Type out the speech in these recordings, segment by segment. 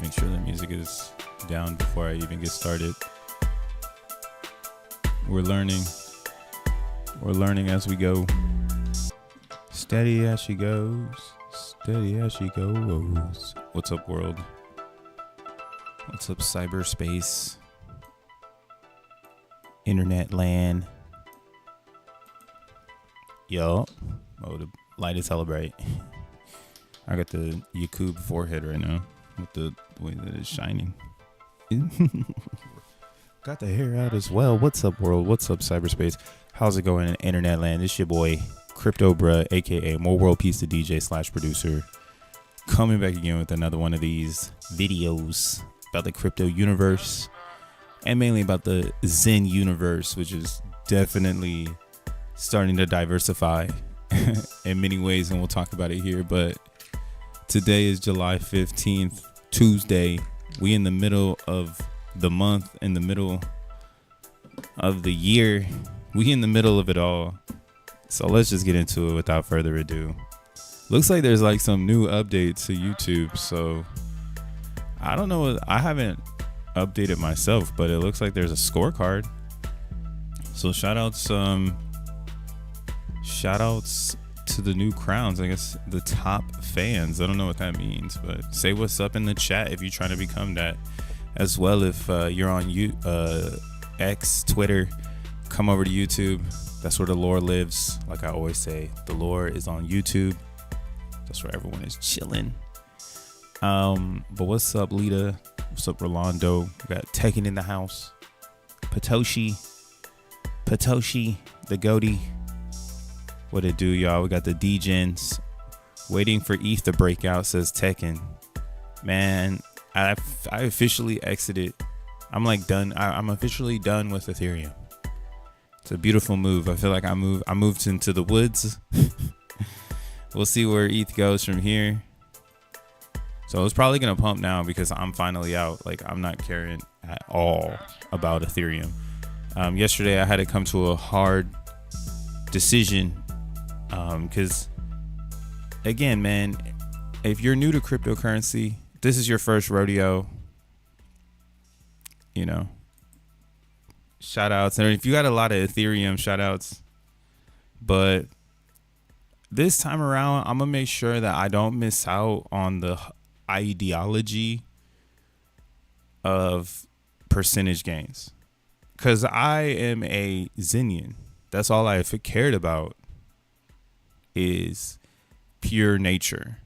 Make sure the music is down before I even get started. We're learning. We're learning as we go. Steady as she goes. Steady as she goes. What's up, world? What's up, cyberspace? Internet land. Yo. Oh, the light is hella bright. I got the Yakub forehead right now with the way that it's shining. Got the hair out as well. What's up, world? What's up, cyberspace? How's it going in internet land? It's your boy, Crypto Bruh, aka More World Peace, the DJ / producer. Coming back again with another one of these videos about the crypto universe and mainly about the Zen universe, which is definitely starting to diversify in many ways, and we'll talk about it here. But today is July 15th, Tuesday. We in the middle of the month, in the middle of the year. We in the middle of it all. So let's just get into it without further ado. Looks like there's like some new updates to YouTube. So I don't know. I haven't updated myself, but it looks like there's a scorecard. So shout outs to the new crowns. I guess the top fans. I don't know what that means, but say what's up in the chat if you're trying to become that as well. If you're on X, Twitter, come over to YouTube. That's where the lore lives. Like I always say, the lore is on YouTube. That's where everyone is chilling. But what's up, Lita? What's up, Rolando? We got Tekken in the house. Patoshi, the goatee. What it do, y'all? We got the DGNs waiting for ETH to break out, says Tekken. Man, I officially exited. I'm like done. I'm officially done with Ethereum. It's a beautiful move. I feel like I moved into the woods. We'll see where ETH goes from here. So it's probably gonna pump now because I'm finally out. Like I'm not caring at all about Ethereum. Yesterday I had to come to a hard decision. Because again, man, if you're new to cryptocurrency, this is your first rodeo, you know, shout outs. And if you got a lot of Ethereum, shout outs. But this time around, I'm going to make sure that I don't miss out on the ideology of percentage gains. Because I am a Zenian. That's all I cared about. Is pure nature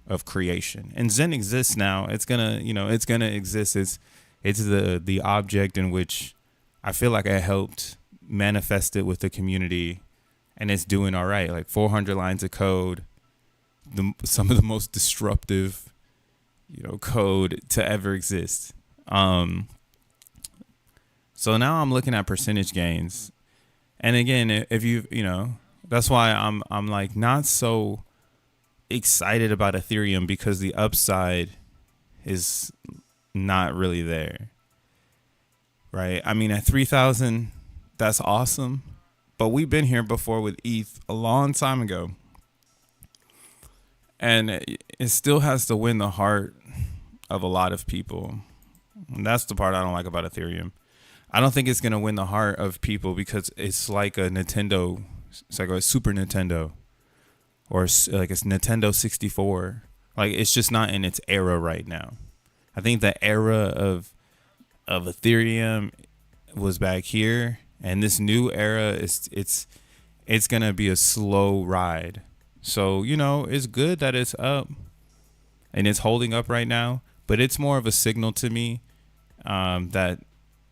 of creation, and Zen exists now. It's gonna exist. It's the object in which I feel like I helped manifest it with the community, and it's doing all right. Like 400 lines of code, some of the most disruptive, code to ever exist. So now I'm looking at percentage gains, and again, if that's why I'm like not so excited about Ethereum, because the upside is not really there, right? I mean, at 3,000, that's awesome, but we've been here before with ETH a long time ago, and it still has to win the heart of a lot of people. And that's the part I don't like about Ethereum. I don't think it's gonna win the heart of people because it's like a Nintendo. It's like a Super Nintendo or like it's Nintendo 64. Like it's just not in its era right now. I think the era of Ethereum was back here, and this new era it's gonna be a slow ride. So it's good that it's up and it's holding up right now, but it's more of a signal to me that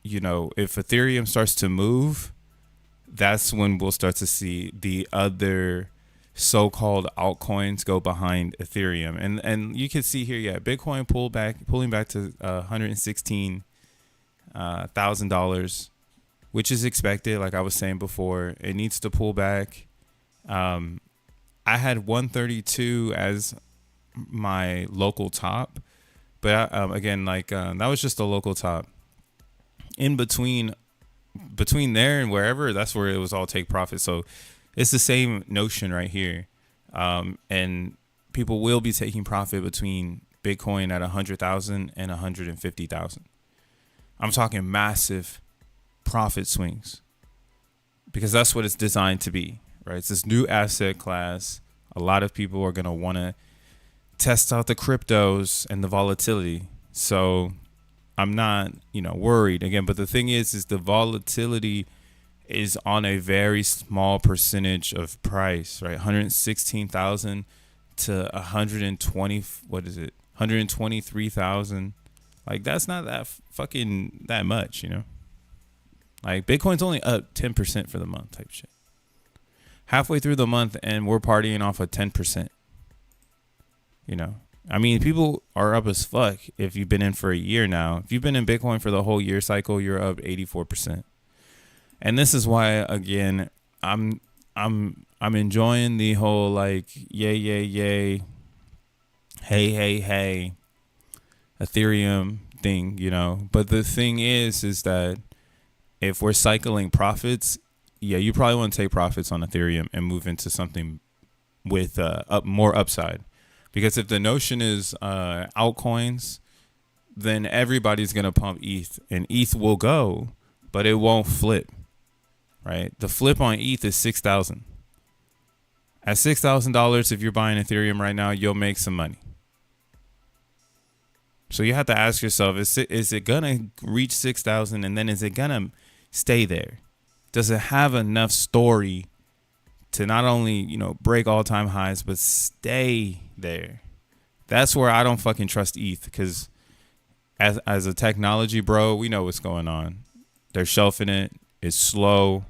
if Ethereum starts to move, that's when we'll start to see the other so-called altcoins go behind Ethereum. And you can see here, Bitcoin pulling back to $116,000, which is expected. Like I was saying before, it needs to pull back. I had 132 as my local top, but again, that was just a local top. In between there and wherever, that's where it was all take profit. So it's the same notion right here. And people will be taking profit between Bitcoin at 100,000 and 150,000. I'm talking massive profit swings because that's what it's designed to be, right? It's this new asset class. A lot of people are going to want to test out the cryptos and the volatility. So I'm not, worried again. But the thing is the volatility is on a very small percentage of price, right? 116,000 to 120. What is it? 123,000. Like, that's not that much, Like, Bitcoin's only up 10% for the month type shit. Halfway through the month and we're partying off of 10%. I mean, people are up as fuck if you've been in for a year now. If you've been in Bitcoin for the whole year cycle, you're up 84%. And this is why, again, I'm enjoying the whole like yay, hey Ethereum thing, But the thing is that if we're cycling profits, you probably want to take profits on Ethereum and move into something with more upside. Because if the notion is altcoins, then everybody's going to pump ETH, and ETH will go, but it won't flip, right? The flip on ETH is 6,000. At $6,000, if you're buying Ethereum right now, you'll make some money. So you have to ask yourself, is it going to reach 6,000, and then is it going to stay there? Does it have enough story to not only, break all-time highs, but stay there? That's where I don't fucking trust ETH, because as a technology bro, we know what's going on. They're shelving it. It's slow.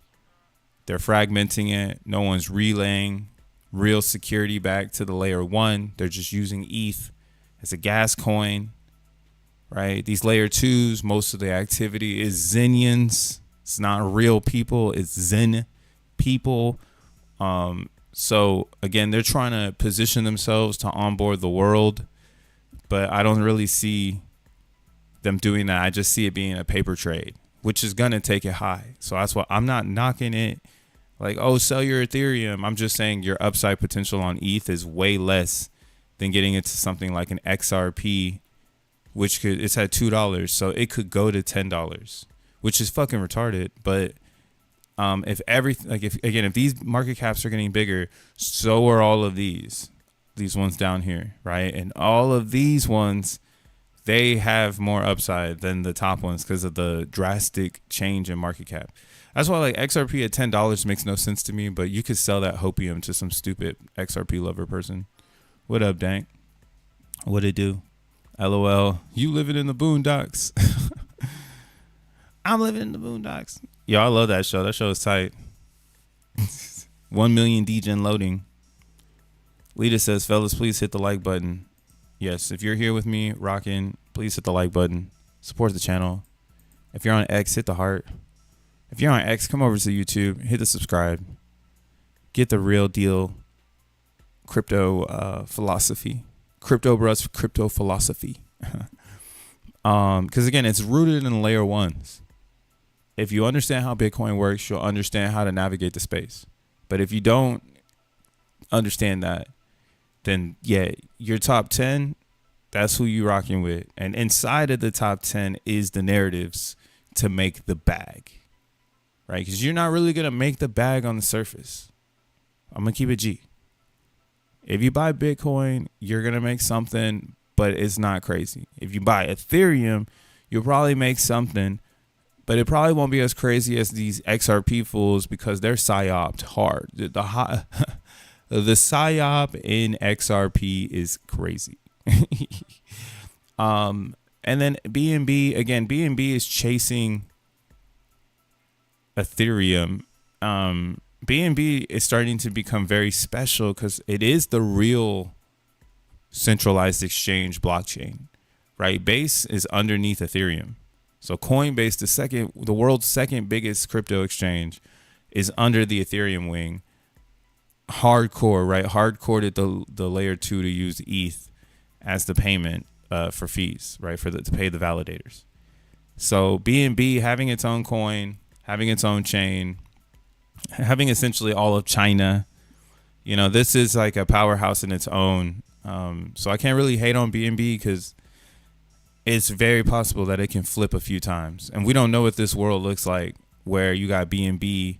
They're fragmenting it. No one's relaying real security back to the layer one. They're just using ETH as a gas coin, right? These layer twos, most of the activity is Zenians. It's not real people. It's Zen people. So again, they're trying to position themselves to onboard the world, but I don't really see them doing that. I just see it being a paper trade, which is going to take it high. So that's why I'm not knocking it like, oh, sell your Ethereum. I'm just saying your upside potential on ETH is way less than getting into something like an XRP, which it's at $2. So it could go to $10, which is fucking retarded. But if these market caps are getting bigger, so are all of these ones down here, right? And all of these ones, they have more upside than the top ones because of the drastic change in market cap. That's why like XRP at $10 makes no sense to me, but you could sell that hopium to some stupid XRP lover person. What up, Dank? What it do? LOL. You living in the boondocks. I'm living in the boondocks. Yo, I love that show. That show is tight. 1 million DGN loading. Lita says, fellas, please hit the like button. Yes, if you're here with me rocking, please hit the like button. Support the channel. If you're on X, hit the heart. If you're on X, come over to YouTube, hit the subscribe. Get the real deal crypto philosophy. Crypto bros, crypto philosophy. Because again, it's rooted in layer ones. If you understand how Bitcoin works, you'll understand how to navigate the space. But if you don't understand that, then your top 10, that's who you rocking with. And inside of the top 10 is the narratives to make the bag, right? Because you're not really going to make the bag on the surface. I'm going to keep it G. If you buy Bitcoin, you're going to make something, but it's not crazy. If you buy Ethereum, you'll probably make something, but it probably won't be as crazy as these XRP fools because they're psyoped hard. The psyop in XRP is crazy. And then BNB, again, BNB is chasing Ethereum. BNB is starting to become very special because it is the real centralized exchange blockchain, right? Base is underneath Ethereum. So Coinbase, the world's second biggest crypto exchange, is under the Ethereum wing. Hardcore, right? Hardcore the layer 2 to use ETH as the payment for fees, right? To pay the validators. So BNB having its own coin, having its own chain, having essentially all of China, this is like a powerhouse in its own. So I can't really hate on BNB because it's very possible that it can flip a few times, and we don't know what this world looks like where you got BNB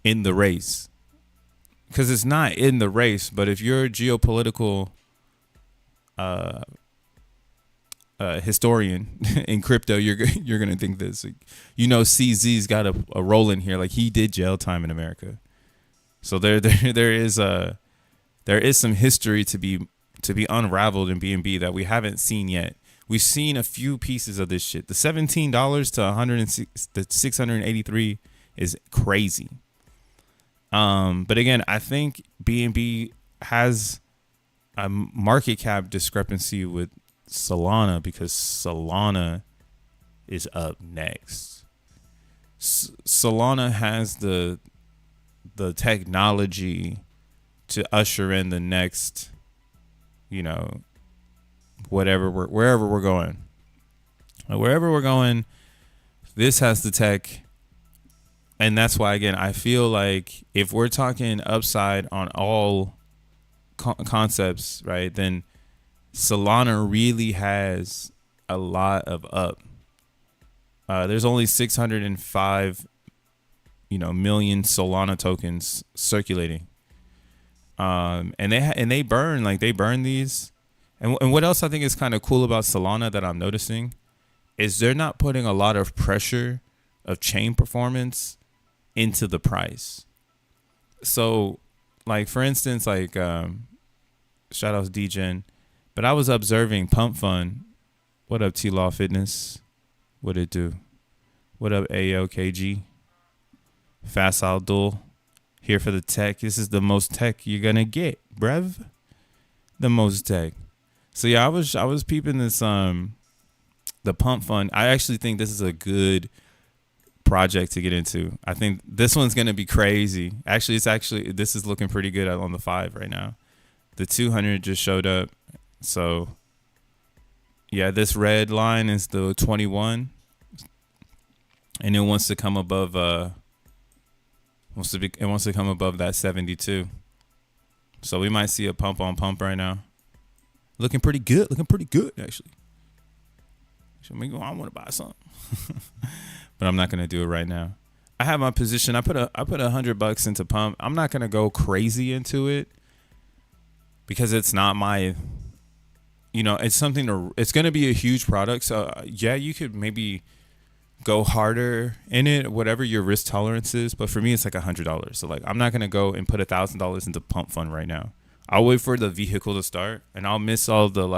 in the race, because it's not in the race. But if you're a geopolitical historian in crypto, you're gonna think this. You know, CZ's got a role in here. Like, he did jail time in America, so there is some history to be unraveled in BNB that we haven't seen yet. We've seen a few pieces of this shit. The $17 to 106, the 683 is crazy. But again, I think BNB has a market cap discrepancy with Solana because Solana is up next. Solana has the technology to usher in the next, you know, wherever we're going. Wherever we're going, this has the tech. And that's why, again, I feel like if we're talking upside on all concepts, right, then Solana really has a lot of up. There's only 605, million Solana tokens circulating. And they burn these. And what else I think is kind of cool about Solana that I'm noticing is they're not putting a lot of pressure of chain performance into the price. So, like, for instance, like, shout outs DGN, but I was observing Pump Fund. What up, T-Law Fitness? What it do? What up, AOKG? Facile Duel. Here for the tech. This is the most tech you're gonna get, bruv. The most tech. So yeah, I was peeping this the Pump Fund. I actually think this is a good project to get into. I think this one's gonna be crazy. Actually, this is looking pretty good on the 5 right now. The 200 just showed up. So yeah, this red line is the 21, and it wants to come above it wants to come above that 72. So we might see a pump on pump right now. Looking pretty good actually. So maybe I want to buy something. But I'm not going to do it right now. I have my position. I put $100 into pump. I'm not going to go crazy into it because it's not my, it's something it's going to be a huge product. So yeah, you could maybe go harder in it, whatever your risk tolerance is. But for me, it's like $100. So like, I'm not going to go and put $1,000 into pump fund right now. I'll wait for the vehicle to start, and I'll miss all the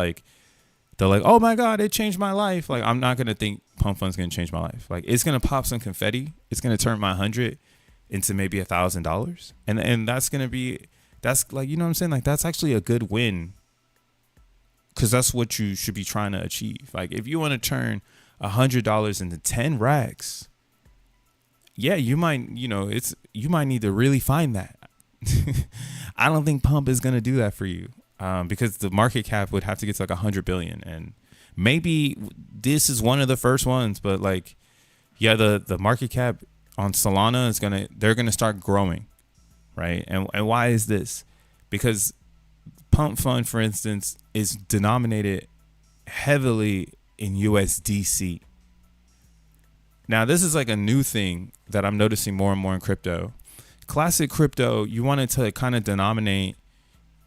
oh my God, it changed my life. Like, I'm not going to think pump fund's going to change my life. Like, it's going to pop some confetti. It's going to turn my 100 into maybe $1,000. And that's going to be, that's like, you know what I'm saying? Like, that's actually a good win, because that's what you should be trying to achieve. Like, if you want to turn $100 into 10 racks, yeah, you might need to really find that. I don't think pump is going to do that for you. Because the market cap would have to get to like 100 billion, and maybe this is one of the first ones. But like, yeah, the market cap on Solana they're gonna start growing, right? And why is this? Because Pump Fund, for instance, is denominated heavily in USDC. Now, this is like a new thing that I'm noticing more and more in crypto. Classic crypto, you wanted to kind of denominate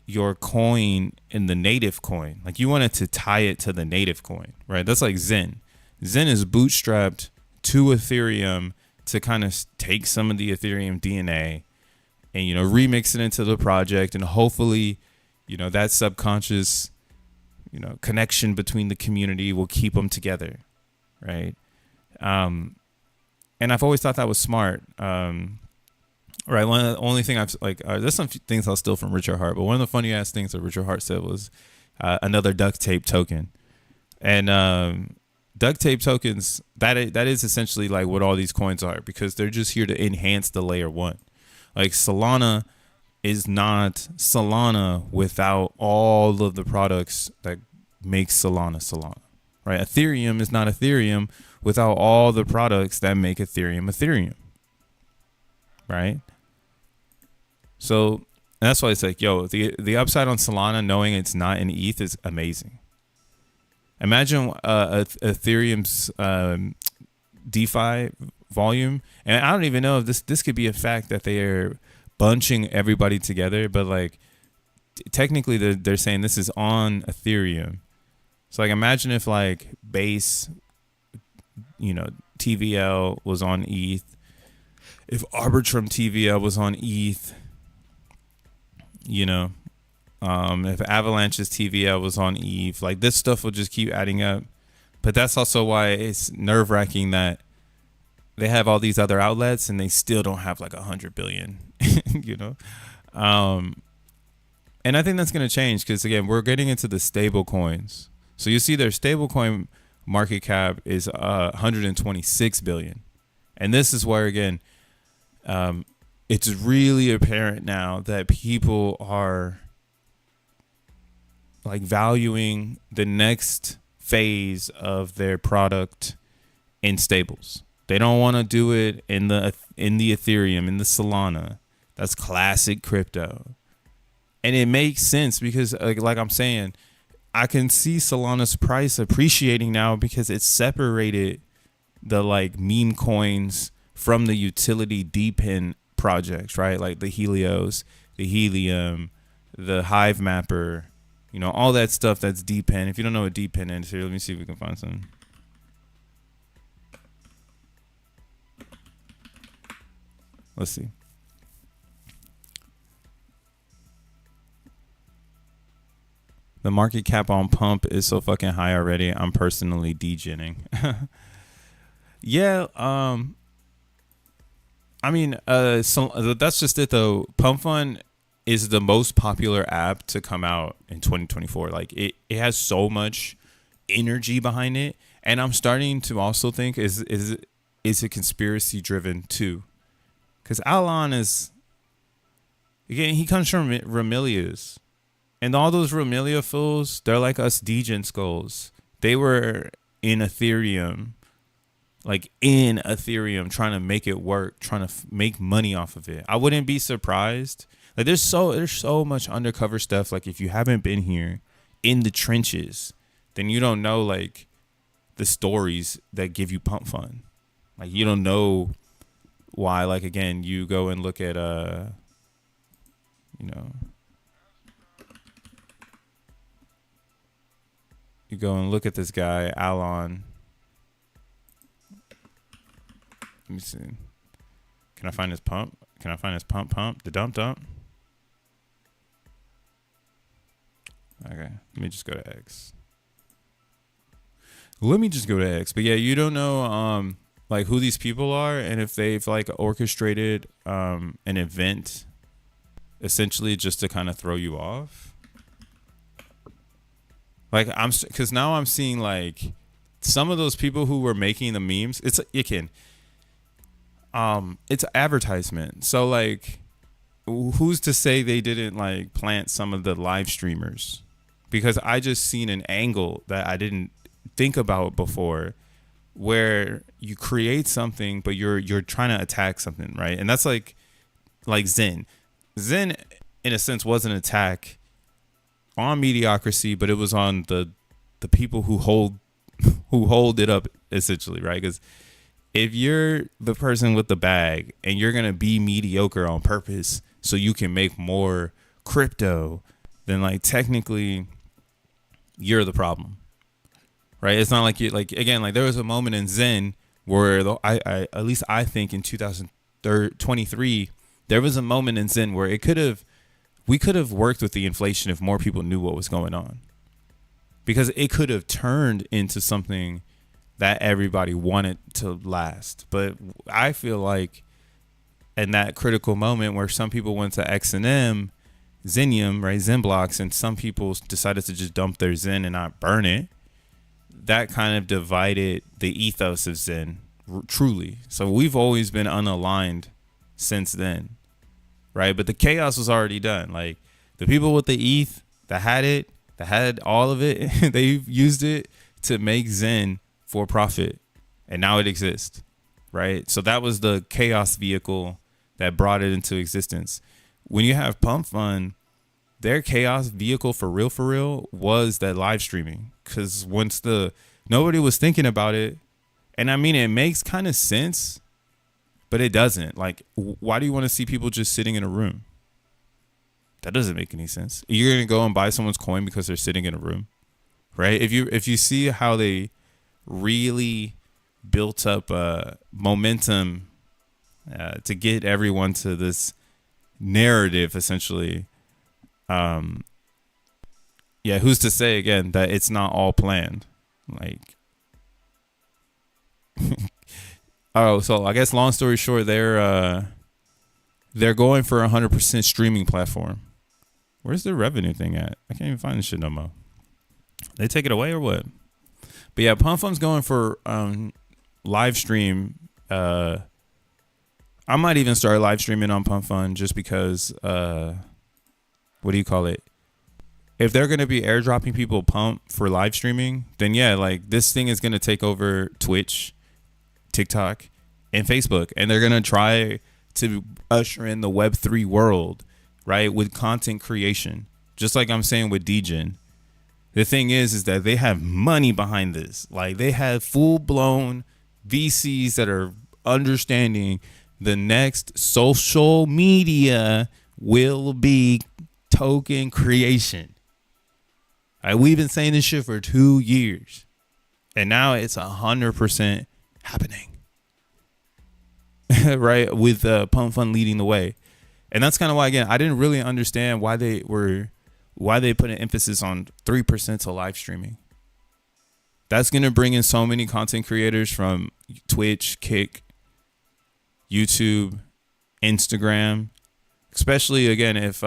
your coin in the native coin. Like, you wanted to tie it to the native coin, right? That's like XEND. XEND is bootstrapped to Ethereum to kind of take some of the Ethereum DNA and, remix it into the project. And hopefully, that subconscious, connection between the community will keep them together, right? And I've always thought that was smart. Right. One of the only thing there's some things I'll steal from Richard Hart, but one of the funny ass things that Richard Hart said was another duct tape token. And duct tape tokens, that is essentially like what all these coins are, because they're just here to enhance the layer one. Like, Solana is not Solana without all of the products that make Solana, right? Ethereum is not Ethereum without all the products that make Ethereum, right? So And that's why it's like, yo, the upside on Solana, knowing it's not in ETH, is amazing. Imagine Ethereum's DeFi volume, and I don't even know if this could be a fact that they are bunching everybody together, but like technically they're saying this is on Ethereum. So like imagine if like Base, TVL was on ETH, if Arbitrum TVL was on ETH, if Avalanche's TVL was on ETH, like this stuff will just keep adding up. But that's also why it's nerve wracking that they have all these other outlets and they still don't have like 100 billion, And I think that's going to change because, again, we're getting into the stable coins. So you see their stable coin market cap is 126 billion. And this is where, again, it's really apparent now that people are like valuing the next phase of their product in stables. They don't want to do it in the Ethereum, in the Solana. That's classic crypto. And it makes sense because like I'm saying, I can see Solana's price appreciating now because it's separated the like meme coins from the utility DePIN projects, right? Like the Helios, the Helium, the Hive Mapper, all that stuff that's DePIN. If you don't know what DePIN is, here, let me see if we can find some. Let's see. The market cap on Pump is so fucking high already. I'm personally DGNing. Yeah. So that's just it though. Pump Fund is the most popular app to come out in 2024. Like it has so much energy behind it, and I'm starting to also think is it conspiracy driven too, because Alon is, again, he comes from Remilias. And all those Remilia fools, they're like us DGen skulls. They were in Ethereum, trying to make it work, trying to make money off of it. I wouldn't be surprised. Like there's so much undercover stuff. Like if you haven't been here in the trenches, then you don't know like the stories that give you Pump Fund. Like you don't know why. Like again, you go and look at You go and look at this guy, Alon. Let me see. Can I find his pump? Can I find his pump? The dump? Okay. Let me just go to X. But yeah, you don't know like who these people are and if they've like orchestrated an event essentially just to kind of throw you off. Like because now I'm seeing like some of those people who were making the memes. It's advertisement. So like, who's to say they didn't like plant some of the live streamers? Because I just seen an angle that I didn't think about before, where you create something but you're trying to attack something, right? And that's like Zen in a sense was an attack on mediocrity, but it was on the people who hold it up essentially, right? Because if you're the person with the bag and you're gonna be mediocre on purpose so you can make more crypto, then like technically you're the problem, right? It's not like you like, again, like there was a moment in Zen where I at least I think in 2023 there was a moment in Zen where we could have worked with the inflation if more people knew what was going on, because it could have turned into something that everybody wanted to last. But I feel like in that critical moment where some people went to XENM, Xenium, right, XENblocks, and some people decided to just dump their Zen and not burn it, that kind of divided the ethos of Zen truly. So we've always been unaligned since then. Right, but the chaos was already done. Like the people with the ETH that had all of it, they used it to make Zen for profit, and now it exists. Right, so that was the chaos vehicle that brought it into existence. when you have Pump Fund, their chaos vehicle for real was that live streaming. Because once nobody was thinking about it, and I mean, it makes kind of sense, but it doesn't. Like, why do you want to see people just sitting in a room? That doesn't make any sense. You're going to go and buy someone's coin because they're sitting in a room, right? If you see how they really built up momentum to get everyone to this narrative, essentially, who's to say again that it's not all planned? Like, oh, so I guess long story short, they're going for 100% streaming platform. Where's the revenue thing at? I can't even find this shit no more. They take it away or what? But yeah, Pump Fund's going for live stream. I might even start live streaming on Pump Fund just because, what do you call it? If they're going to be airdropping people Pump for live streaming, then yeah, like this thing is going to take over Twitch, TikTok, and Facebook. And they're going to try to usher in the Web3 world, right? With content creation, just like I'm saying with DGen. The thing is that they have money behind this. Like they have full blown VCs that are understanding the next social media will be token creation. We've been saying this shit for 2 years, and now it's 100% happening. Right, with Pump Fund leading the way, and that's kind of why, again, I didn't really understand why they put an emphasis on 3% to live streaming. That's gonna bring in so many content creators from Twitch, Kick, YouTube, Instagram, especially again if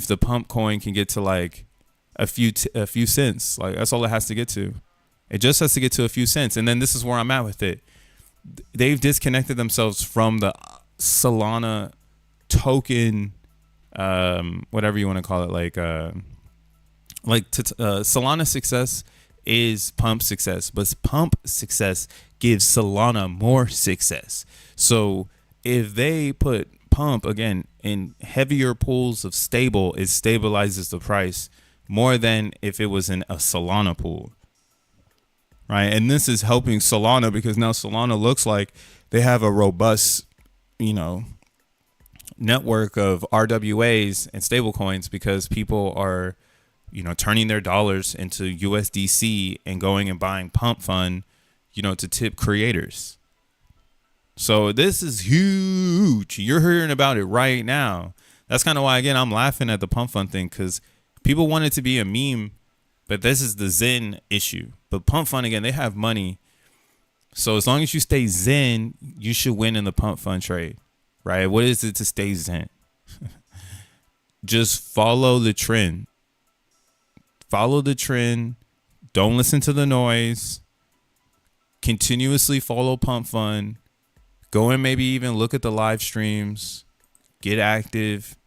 the Pump coin can get to like a few cents. Like that's all it has to get to. It just has to get to a few cents. And then this is where I'm at with it. They've disconnected themselves from the Solana token, whatever you want to call it. Solana success is Pump success, but Pump success gives Solana more success. So if they put Pump again in heavier pools of stable, it stabilizes the price more than if it was in a Solana pool, right? And this is helping Solana because now Solana looks like they have a robust, network of RWAs and stable coins because people are, turning their dollars into USDC and going and buying Pump Fund, to tip creators. So this is huge. You're hearing about it right now. That's kind of why, again, I'm laughing at the Pump Fund thing because people want it to be a meme, but this is the Zen issue. But Pump Fund, again, they have money. So as long as you stay Zen, you should win in the Pump Fund trade, right? What is it to stay Zen? Just follow the trend. Follow the trend. Don't listen to the noise. Continuously follow Pump Fund. Go and maybe even look at the live streams. Get active.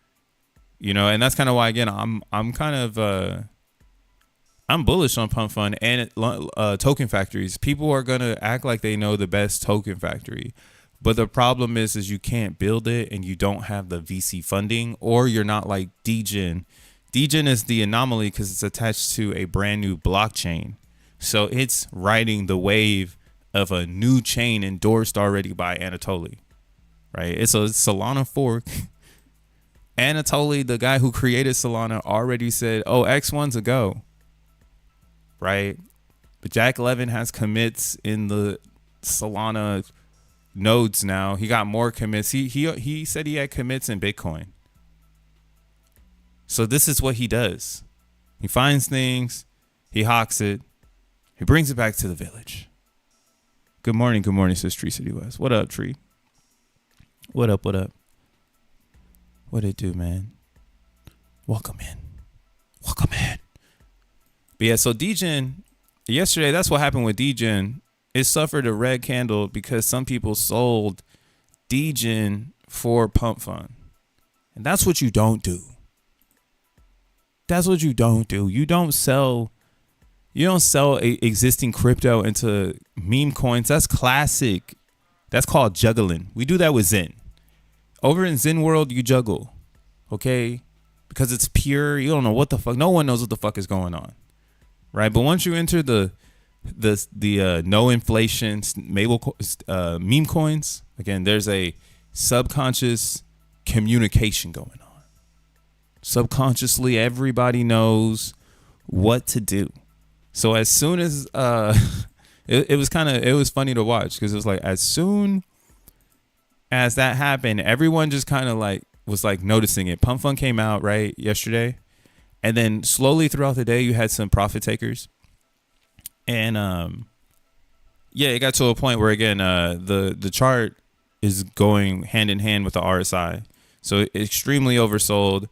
And that's kind of why, again, I'm bullish on Pump Fund and token factories. People are going to act like they know the best token factory. But the problem is you can't build it and you don't have the VC funding, or you're not like DGen. DGen is the anomaly because it's attached to a brand new blockchain. So it's riding the wave of a new chain endorsed already by Anatoly, right? It's a Solana fork. Anatoly, the guy who created Solana, already said, oh, X1's a go, right? But Jack Levin has commits in the Solana nodes now. He got more commits. He said he had commits in Bitcoin. So this is what he does. He finds things, he hawks it, he brings it back to the village. Good morning, says Tree City West. What up, Tree? What up? What it do, man? Welcome in. But yeah, so DGen, yesterday, that's what happened with DGen. It suffered a red candle because some people sold DGen for Pump Fund. And that's what you don't do. You don't sell existing crypto into meme coins. That's classic. That's called juggling. We do that with Zen. Over in Zen world, you juggle, okay? Because it's pure. You don't know what the fuck. No one knows what the fuck is going on, right? But once you enter the no inflation meme coins, again, there's a subconscious communication going on. Subconsciously, everybody knows what to do. So as soon as it was funny to watch, because it was like as soon as that happened, everyone just kind of like was like noticing it. Pump Fund came out right yesterday, and then slowly throughout the day you had some profit takers, and yeah, it got to a point where again the chart is going hand in hand with the RSI, so extremely oversold,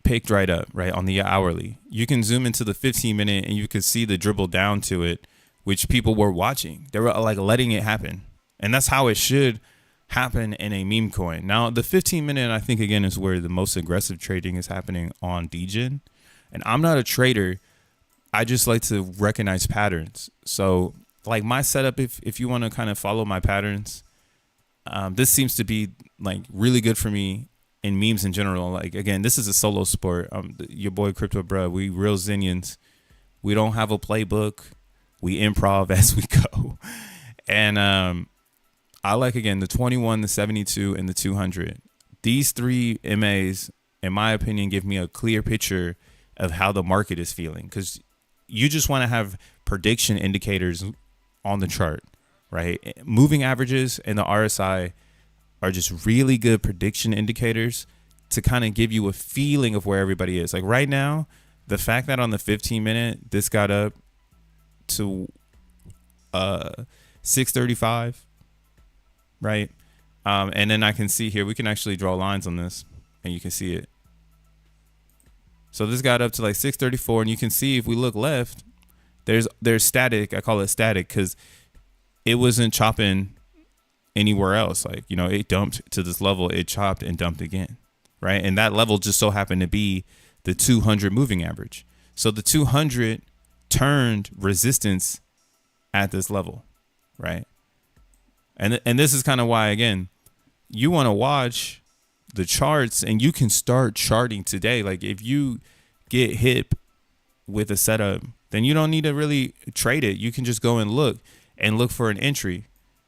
picked right up right on the hourly. You can zoom into the 15-minute and you can see the dribble down to it, which people were watching. They were like letting it happen, and that's how it should happen in a meme coin. Now the 15-minute, I think again, is where the most aggressive trading is happening on DGen, and I'm not a trader. I just like to recognize patterns. So like my setup, if you want to kind of follow my patterns, this seems to be like really good for me in memes in general. Like again, this is a solo sport. Your boy Crypto Bruh, we real Zenians. We don't have a playbook. We improv as we go. And I like, again, the 21, the 72, and the 200. These three MAs, in my opinion, give me a clear picture of how the market is feeling, because you just want to have prediction indicators on the chart, right? Moving averages and the RSI are just really good prediction indicators to kind of give you a feeling of where everybody is. Like right now, the fact that on the 15-minute, this got up to 635, right? And then I can see here, we can actually draw lines on this and you can see it. So this got up to like 634, and you can see if we look left, there's static. I call it static because it wasn't chopping anywhere else. Like, you know, it dumped to this level, it chopped and dumped again, right? And that level just so happened to be the 200 moving average. So the 200 turned resistance at this level, right? And this is kind of why, again, you want to watch the charts and you can start charting today. Like if you get hip with a setup, then you don't need to really trade it. You can just go and look for an entry.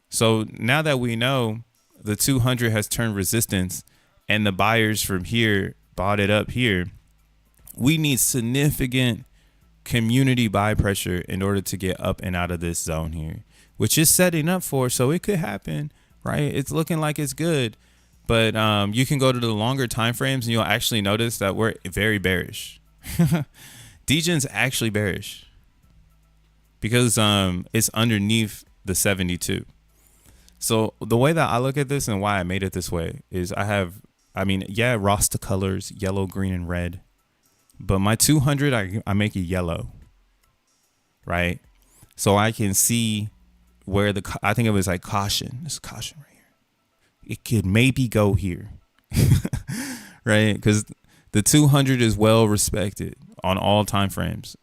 So now that we know the 200 has turned resistance and the buyers from here bought it up here, we need significant community buy pressure in order to get up and out of this zone here, which is setting up for, so it could happen, right? It's looking like it's good, but you can go to the longer time frames and you'll actually notice that we're very bearish. DGen's actually bearish because it's underneath the 72. So the way that I look at this and why I made it this way is yeah, Rasta colors, yellow, green, and red. But my 200, I make it yellow, right? So I can see where I think it was like caution. There's caution right here. It could maybe go here, right? Because the 200 is well respected on all time frames.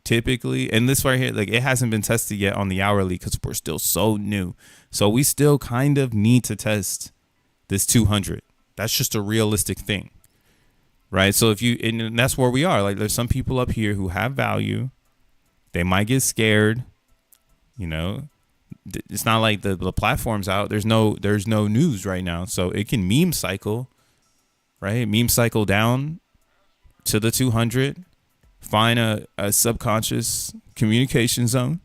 Typically, and this right here, like it hasn't been tested yet on the hourly because we're still so new. So we still kind of need to test this 200. That's just a realistic thing, right? So and that's where we are. Like there's some people up here who have value. They might get scared, you know. It's not like the platform's out. There's no news right now, so it can meme cycle, right? Meme cycle down to the 200, find a subconscious communication zone,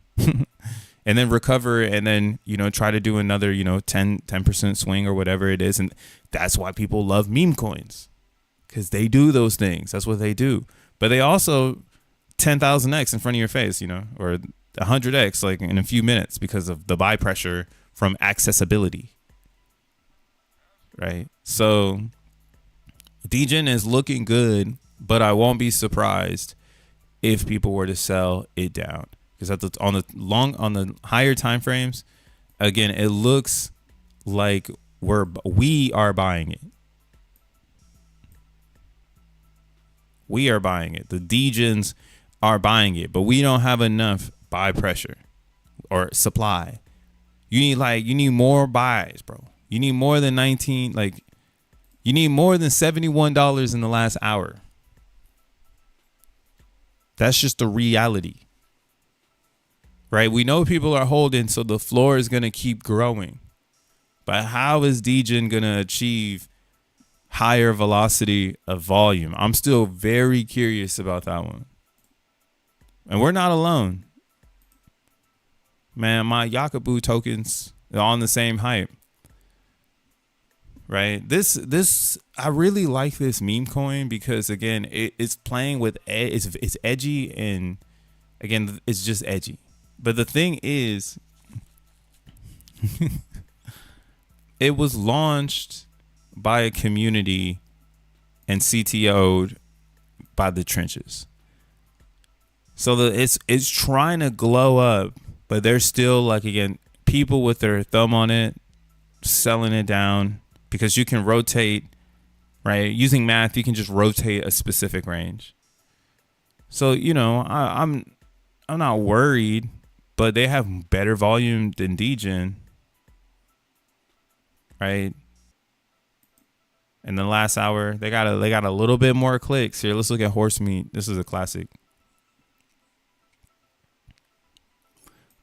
and then recover, and then, you know, try to do another, you know, 10% swing or whatever it is. And that's why people love meme coins, because they do those things. That's what they do. But they also 10,000x in front of your face, you know, or 100x like in a few minutes because of the buy pressure from accessibility, right? So DGen is looking good, but I won't be surprised if people were to sell it down, because on the higher time frames, again, it looks like we are buying it. We are buying it. The DGens are buying it, but we don't have enough buy pressure or supply. You need more buys, bro. You need more than 19. Like You need more than $71 in the last hour. That's just the reality. Right? We know people are holding, so the floor is going to keep growing. But how is DGen going to achieve higher velocity of volume? I'm still very curious about that one. And we're not alone. Man, my Yakabu tokens are on the same hype. Right? I really like this meme coin because, again, it's playing with, it's edgy, and again, it's just edgy. But the thing is, it was launched by a community and CTO'd by the trenches. So it's trying to glow up, but there's still, like, again, people with their thumb on it, selling it down, because you can rotate, right? Using math, you can just rotate a specific range. So, you know, I'm not worried, but they have better volume than DGen, right? In the last hour, they got a little bit more clicks. Here, let's look at horse meat. This is a classic.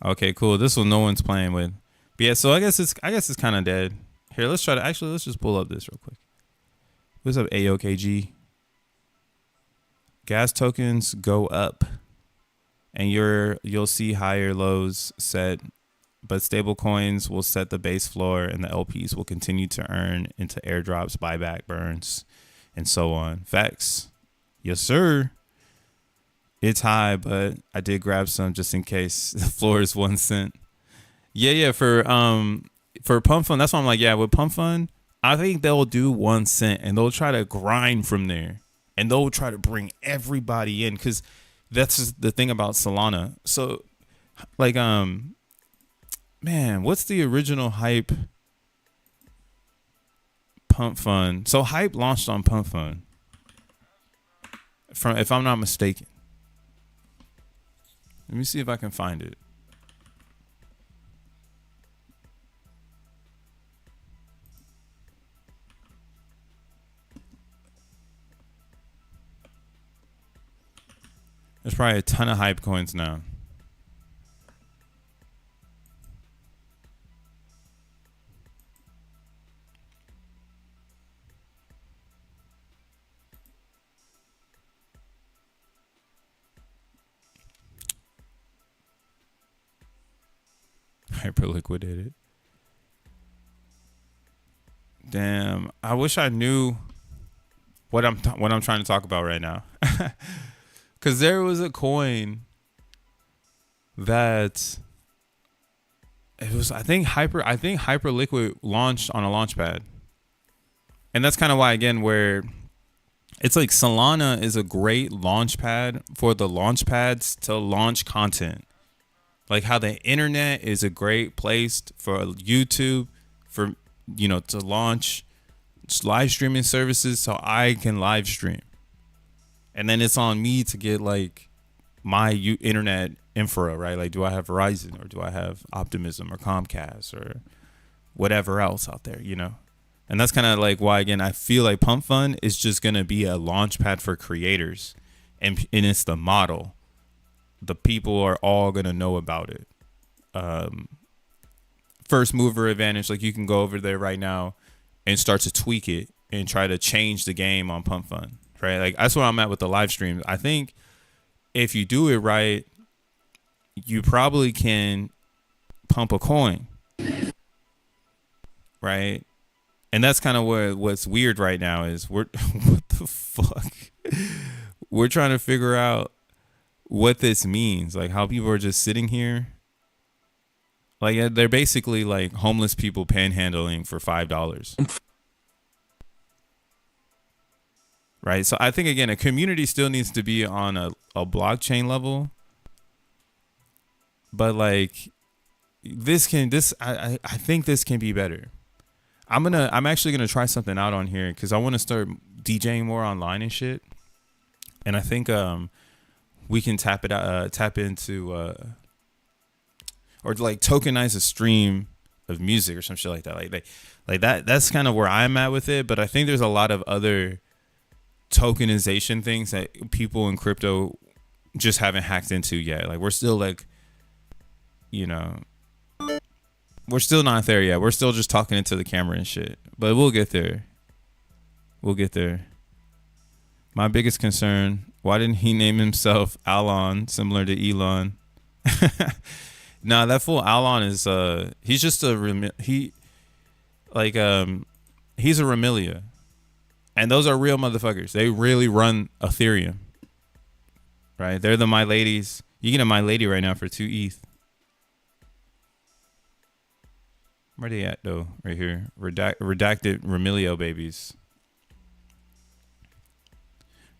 Okay, cool. This one no one's playing with. But yeah, so I guess it's kind of dead. Here, let's just pull up this real quick. What's up, AOKG? Gas tokens go up, and you'll see higher lows set, but stable coins will set the base floor, and the LPs will continue to earn into airdrops, buyback, burns, and so on. Facts. Yes, sir. It's high, but I did grab some just in case. The floor is 1 cent. Yeah, for Pump Fund, that's why I'm like, yeah, with Pump Fund, I think they'll do 1 cent, and they'll try to grind from there, and they'll try to bring everybody in, because that's the thing about Solana. So, like, man, what's the original Hype Pump Fund? So Hype launched on Pump Fund, if I'm not mistaken. Let me see if I can find it. There's probably a ton of hype coins now. Hyper liquidated. Damn, I wish I knew what I'm trying to talk about right now. Because there was a coin that it was, I think Hyper Liquid launched on a launchpad. And that's kind of why, again, where it's like Solana is a great launchpad for the launchpads to launch content. Like how the internet is a great place for YouTube, for, you know, to launch live streaming services so I can live stream. And then it's on me to get like my internet infra, right? Like, do I have Verizon, or do I have Optimism or Comcast or whatever else out there, you know? And that's kind of like why, again, I feel like Pump Fund is just going to be a launch pad for creators. And it's the model. The people are all going to know about it. First mover advantage, like you can go over there right now and start to tweak it and try to change the game on Pump Fund, right? Like that's where I'm at with the live streams. I think if you do it right, you probably can pump a coin, right? And that's kind of what's weird right now is what the fuck? We're trying to figure out what this means, like how people are just sitting here. Like they're basically like homeless people panhandling for $5. Right. So I think, again, a community still needs to be on a blockchain level. But like I think this can be better. I'm actually gonna try something out on here because I want to start DJing more online and shit. And I think we can tap into or like tokenize a stream of music or some shit like that. Like that's kind of where I'm at with it. But I think there's a lot of other tokenization things that people in crypto just haven't hacked into yet. Like we're still like, you know, we're still not there yet. We're still just talking into the camera and shit. But we'll get there. We'll get there. My biggest concern, why didn't he name himself Alon, similar to Elon? Nah, that fool Alon is he's just a he's a Remilia. And those are real motherfuckers. They really run Ethereum. Right? They're the My Ladies. You get a My Lady right now for 2 ETH. Where they at though? Right here. Redacted Remilio babies.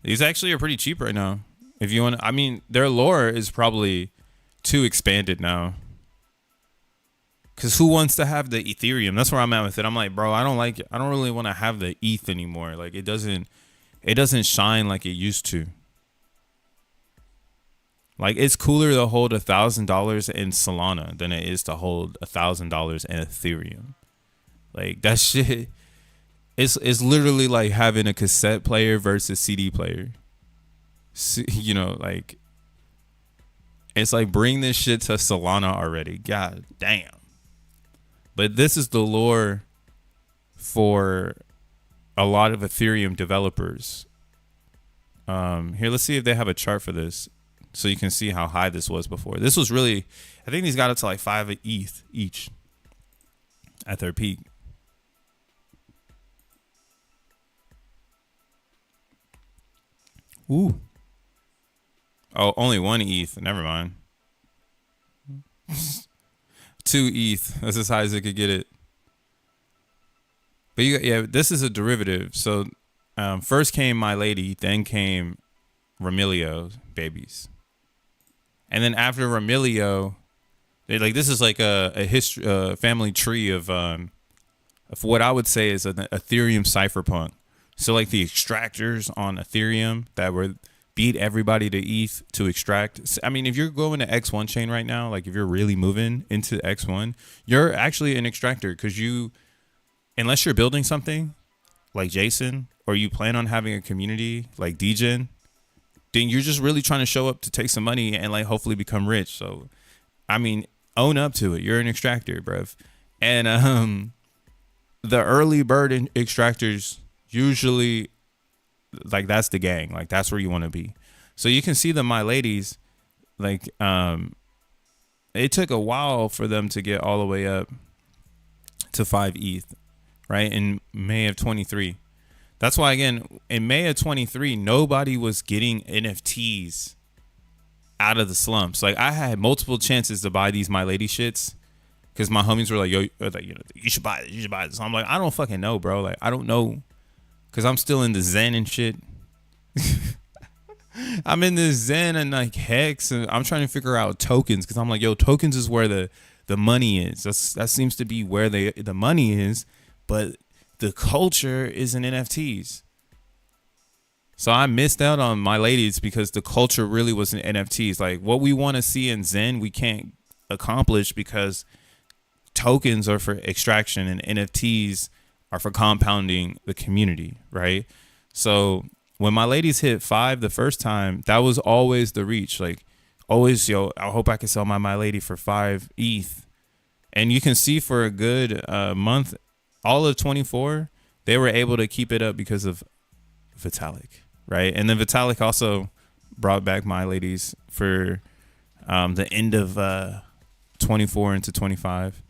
These actually are pretty cheap right now. If you want, I mean, their lore is probably too expanded now. Cause who wants to have the Ethereum? That's where I'm at with it. I'm like, bro, I don't like it. I don't really want to have the ETH anymore. Like it doesn't shine like it used to. Like it's cooler to hold $1,000 in Solana than it is to hold $1,000 in Ethereum. Like that shit. It's literally like having a cassette player versus CD player. You know, like it's like bring this shit to Solana already. God damn. But this is the lore for a lot of Ethereum developers. Here, let's see if they have a chart for this, so you can see how high this was before. This was really, I think these got up to like 5 ETH each at their peak. Ooh. Oh, only 1 ETH. Never mind. 2 ETH. That's as high as it could get it. But this is a derivative. So first came My Lady, then came Remilio babies. And then after Remilio, this is like a history, family tree of what I would say is an Ethereum cypherpunk. So like the extractors on Ethereum that were beat everybody to ETH to extract. I mean, if you're going to X1 chain right now, like if you're really moving into X1, you're actually an extractor because unless you're building something like Jason or you plan on having a community like DGN, then you're just really trying to show up to take some money and like hopefully become rich. So, I mean, own up to it. You're an extractor, bruv. And the early bird extractors usually, like that's the gang, like that's where you want to be. So you can see the My Ladies, like it took a while for them to get all the way up to 5 ETH, right? In May of 23. That's why, again, in May of 23, nobody was getting NFTs out of the slumps. Like I had multiple chances to buy these My Lady shits because my homies were like, yo, like, you know, you should buy it, you should buy it. So I'm like, I don't fucking know, bro. Like I don't know. Cause I'm still in the Zen and shit. I'm in the Zen and like Hex, and I'm trying to figure out tokens. Cause I'm like, yo, tokens is where the money is. That seems to be where the money is, but the culture is in NFTs. So I missed out on My Ladies because the culture really was in NFTs. Like what we want to see in Zen, we can't accomplish because tokens are for extraction and NFTs are for compounding the community, right? So when My Ladies hit 5 the first time, that was always the reach. Like always, yo, I hope I can sell My Lady for 5 ETH. And you can see for a good month, all of 24, they were able to keep it up because of Vitalik, right? And then Vitalik also brought back My Ladies for the end of 24 into 25.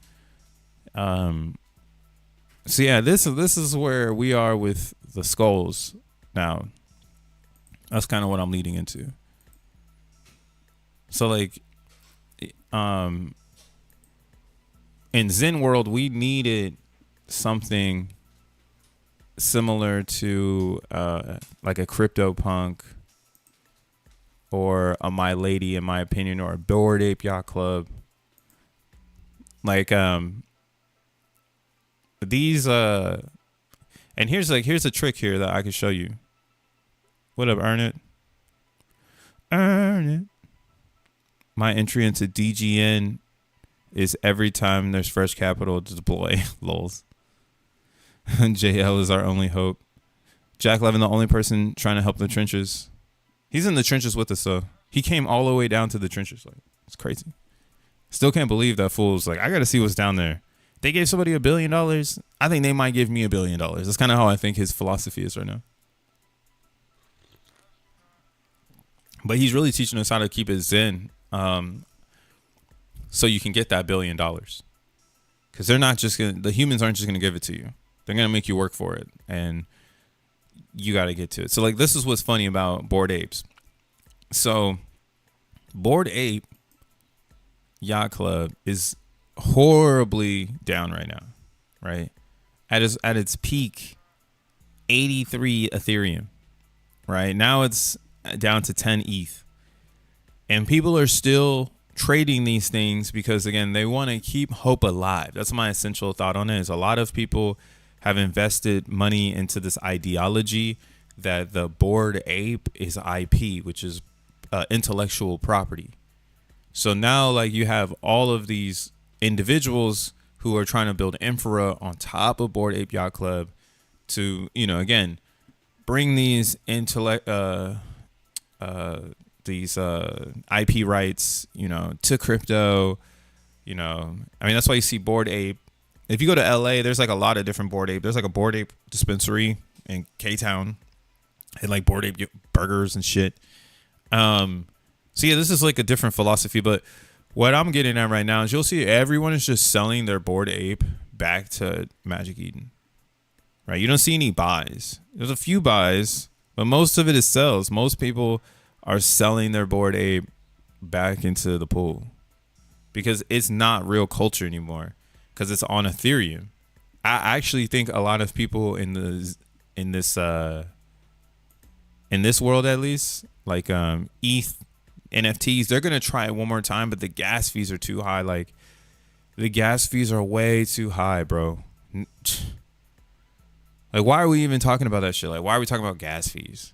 So yeah, this is where we are with the skulls now. That's kind of what I'm leading into. So like, in Zen world, we needed something similar to like a CryptoPunk or a My Lady, in my opinion, or a Bored Ape Yacht Club. Like these and here's a trick here that I can show you. What up, Earn It? Earn It. My entry into DGN is every time there's fresh capital to deploy. Lols. JL is our only hope. Jack Levin, the only person trying to help the trenches. He's in the trenches with us, though. He came all the way down to the trenches. Like, it's crazy. Still can't believe that fool's like, I got to see what's down there. They gave somebody $1 billion. I think they might give me $1 billion. That's kind of how I think his philosophy is right now. But he's really teaching us how to keep it zen, so you can get that $1 billion. Because they're not just the humans aren't just gonna give it to you. They're gonna make you work for it, and you got to get to it. So like, this is what's funny about Bored Apes. So Bored Ape Yacht Club is horribly down right now, right? At its peak, 83 Ethereum, right? Now it's down to 10 ETH. And people are still trading these things because, again, they want to keep hope alive. That's my essential thought on it. Is a lot of people have invested money into this ideology that the Bored Ape is IP, which is intellectual property. So now, like, you have all of these individuals who are trying to build infra on top of Bored Ape Yacht Club to, you know, again, bring these IP rights, you know, to crypto. You know, I mean, that's why you see Bored Ape. If you go to LA, there's like a lot of different Bored Ape. There's like a Bored Ape dispensary in K-Town and like Bored Ape burgers and shit. So yeah, this is like a different philosophy, but what I'm getting at right now is you'll see everyone is just selling their Bored Ape back to Magic Eden, right? You don't see any buys. There's a few buys, but most of it is sells. Most people are selling their Bored Ape back into the pool because it's not real culture anymore because it's on Ethereum. I actually think a lot of people in this world, at least, like ETH NFTs, they're gonna try it one more time, but the gas fees are too high. Like, the gas fees are way too high, bro. Like, why are we even talking about that shit? Like, why are we talking about gas fees?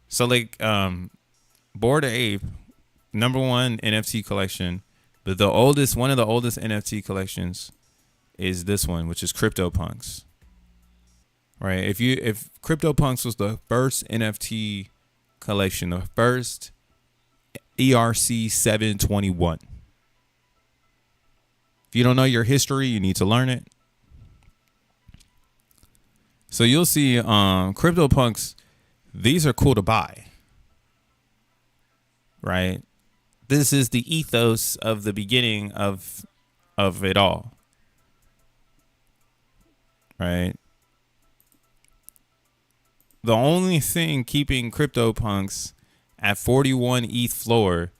So like, Bored Ape, #1 NFT collection, but one of the oldest NFT collections is this one, which is CryptoPunks. Right? If CryptoPunks was the first NFT collection, the first ERC 721. If you don't know your history, you need to learn it. So you'll see CryptoPunks, these are cool to buy. Right? This is the ethos of the beginning of it all. Right? The only thing keeping CryptoPunks at 41 ETH floor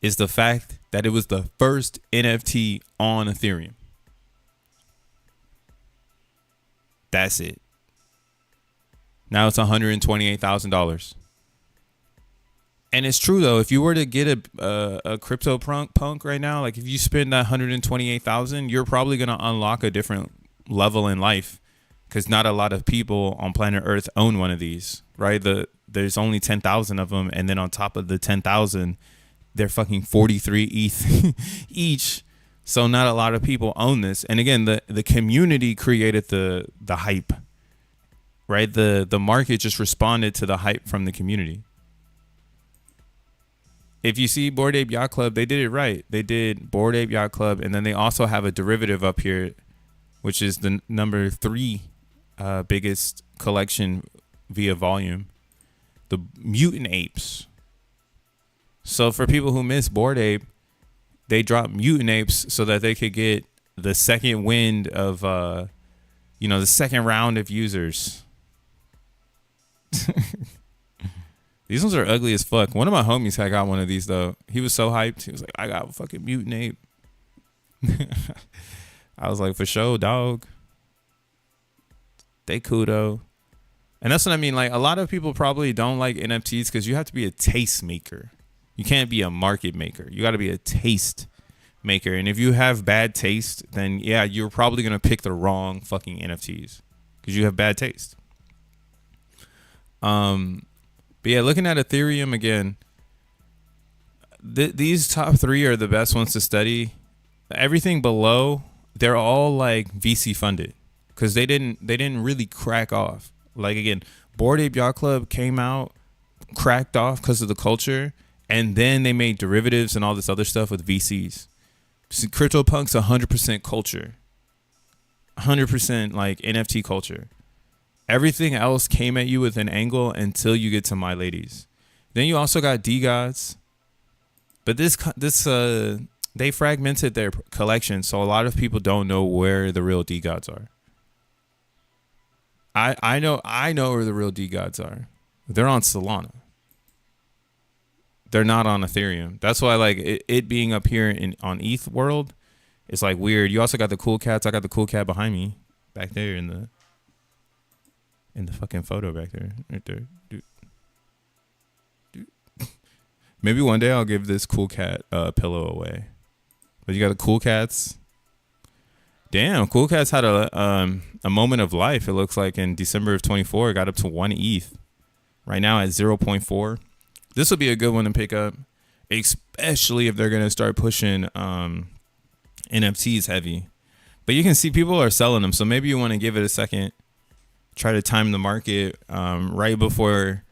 is the fact that it was the first NFT on Ethereum. That's it. Now it's $128,000. And it's true though, if you were to get a CryptoPunk right now, like if you spend that $128,000, you're probably gonna unlock a different level in life, because not a lot of people on planet Earth own one of these, right? There's only 10,000 of them, and then on top of the 10,000, they're fucking 43 ETH each. So not a lot of people own this. And again, the community created the hype, right? The market just responded to the hype from the community. If you see Bored Ape Yacht Club, they did it right. They did Bored Ape Yacht Club, and then they also have a derivative up here, which is the #3 biggest collection via volume, the Mutant Apes. So for people who miss Bored Ape, they dropped Mutant Apes so that they could get the second wind of, the second round of users. These ones are ugly as fuck. One of my homies had got one of these though. He was so hyped. He was like, I got a fucking Mutant Ape. I was like, for sure, dog. They cool though. And that's what I mean. Like, a lot of people probably don't like NFTs because you have to be a taste maker. You can't be a market maker. You got to be a taste maker. And if you have bad taste, then yeah, you're probably going to pick the wrong fucking NFTs because you have bad taste. But yeah, looking at Ethereum again, these top 3 are the best ones to study. everything below, they're all like VC funded because they didn't really crack off. Like again, Bored Ape Yacht Club came out, cracked off because of the culture, and then they made derivatives and all this other stuff with VCs. So CryptoPunk's 100% culture, 100% like NFT culture. Everything else came at you with an angle until you get to My Ladies. Then you also got D-Gods, but this they fragmented their collection, so a lot of people don't know where the real D-Gods are. I know where the real D-Gods are. They're on Solana. They're not on Ethereum. That's why like it being up here on ETH world, it's like weird. You also got the cool cats. I got the cool cat behind me, back there in the fucking photo back there, right there. Dude. Maybe one day I'll give this cool cat pillow away. But you got the cool cats. Damn, cool cats had a moment of life. It looks like in December of 24, it got up to 1 ETH. Right now at 0.4. This will be a good one to pick up, especially if they're gonna start pushing NFTs heavy. But you can see people are selling them, so maybe you want to give it a second. Try to time the market right before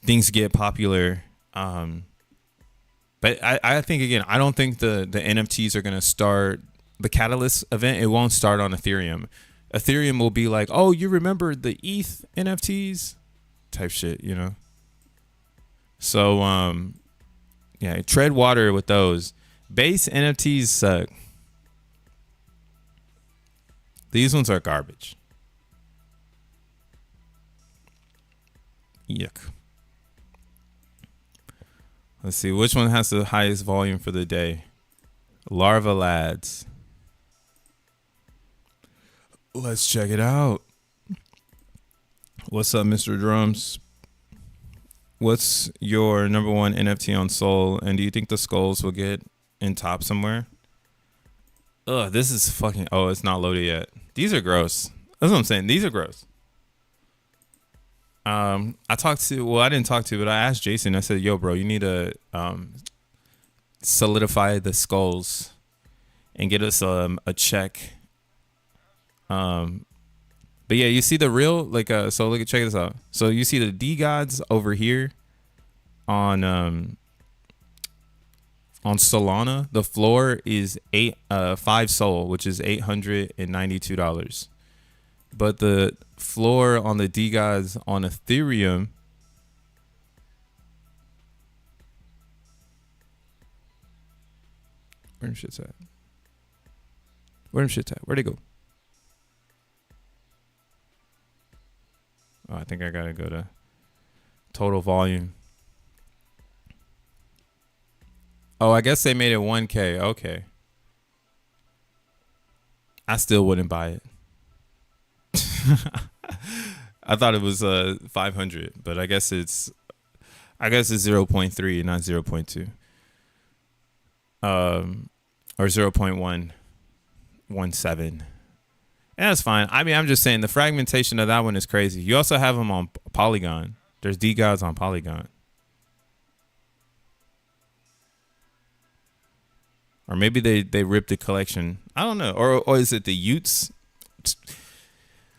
things get popular. But I think, again, I don't think the NFTs are going to start. The Catalyst event, it won't start on Ethereum. Ethereum will be like, oh, you remember the ETH NFTs? Type shit, you know? So, yeah, tread water with those. Base NFTs suck. These ones are garbage. Yuck. Let's see, which one has the highest volume for the day? Larva Lads. Let's check it out. What's up, Mr. Drums? What's your number one NFT on Sol? And do you think the skulls will get in top somewhere? Ugh, this is fucking... Oh, it's not loaded yet. These are gross. That's what I'm saying. These are gross. I talked to... Well, I didn't talk to, but I asked Jason. I said, yo, bro, you need to solidify the skulls and get us a check. But yeah, you see the real, like, so look at, check this out. So you see the D-Gods over here on Solana. The floor is 5 Sol, which is $892. But the floor on the D-Gods on Ethereum where them shit's at? Where them shit's at? Where'd they go? Oh, I think I gotta go to total volume. Oh, I guess they made it 1K. Okay. I still wouldn't buy it. I thought it was 500, but I guess it's 0.3, not 0.2. Or 0.117. And that's fine. I mean, I'm just saying the fragmentation of that one is crazy. You also have them on Polygon. There's D-Gods on Polygon. Or maybe they ripped the collection. I don't know. Or is it the Utes?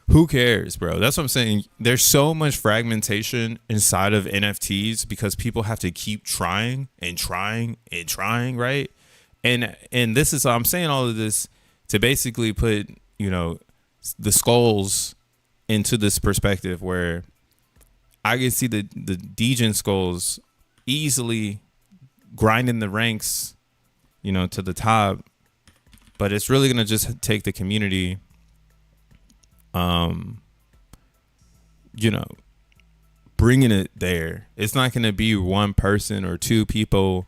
Who cares, bro? That's what I'm saying. There's so much fragmentation inside of NFTs because people have to keep trying and trying and trying, right? And this is, I'm saying all of this to basically put, you know, the skulls into this perspective where I can see the DGN skulls easily grinding the ranks, you know, to the top, but it's really gonna just take the community, you know, bringing it there. It's not gonna be one person or two people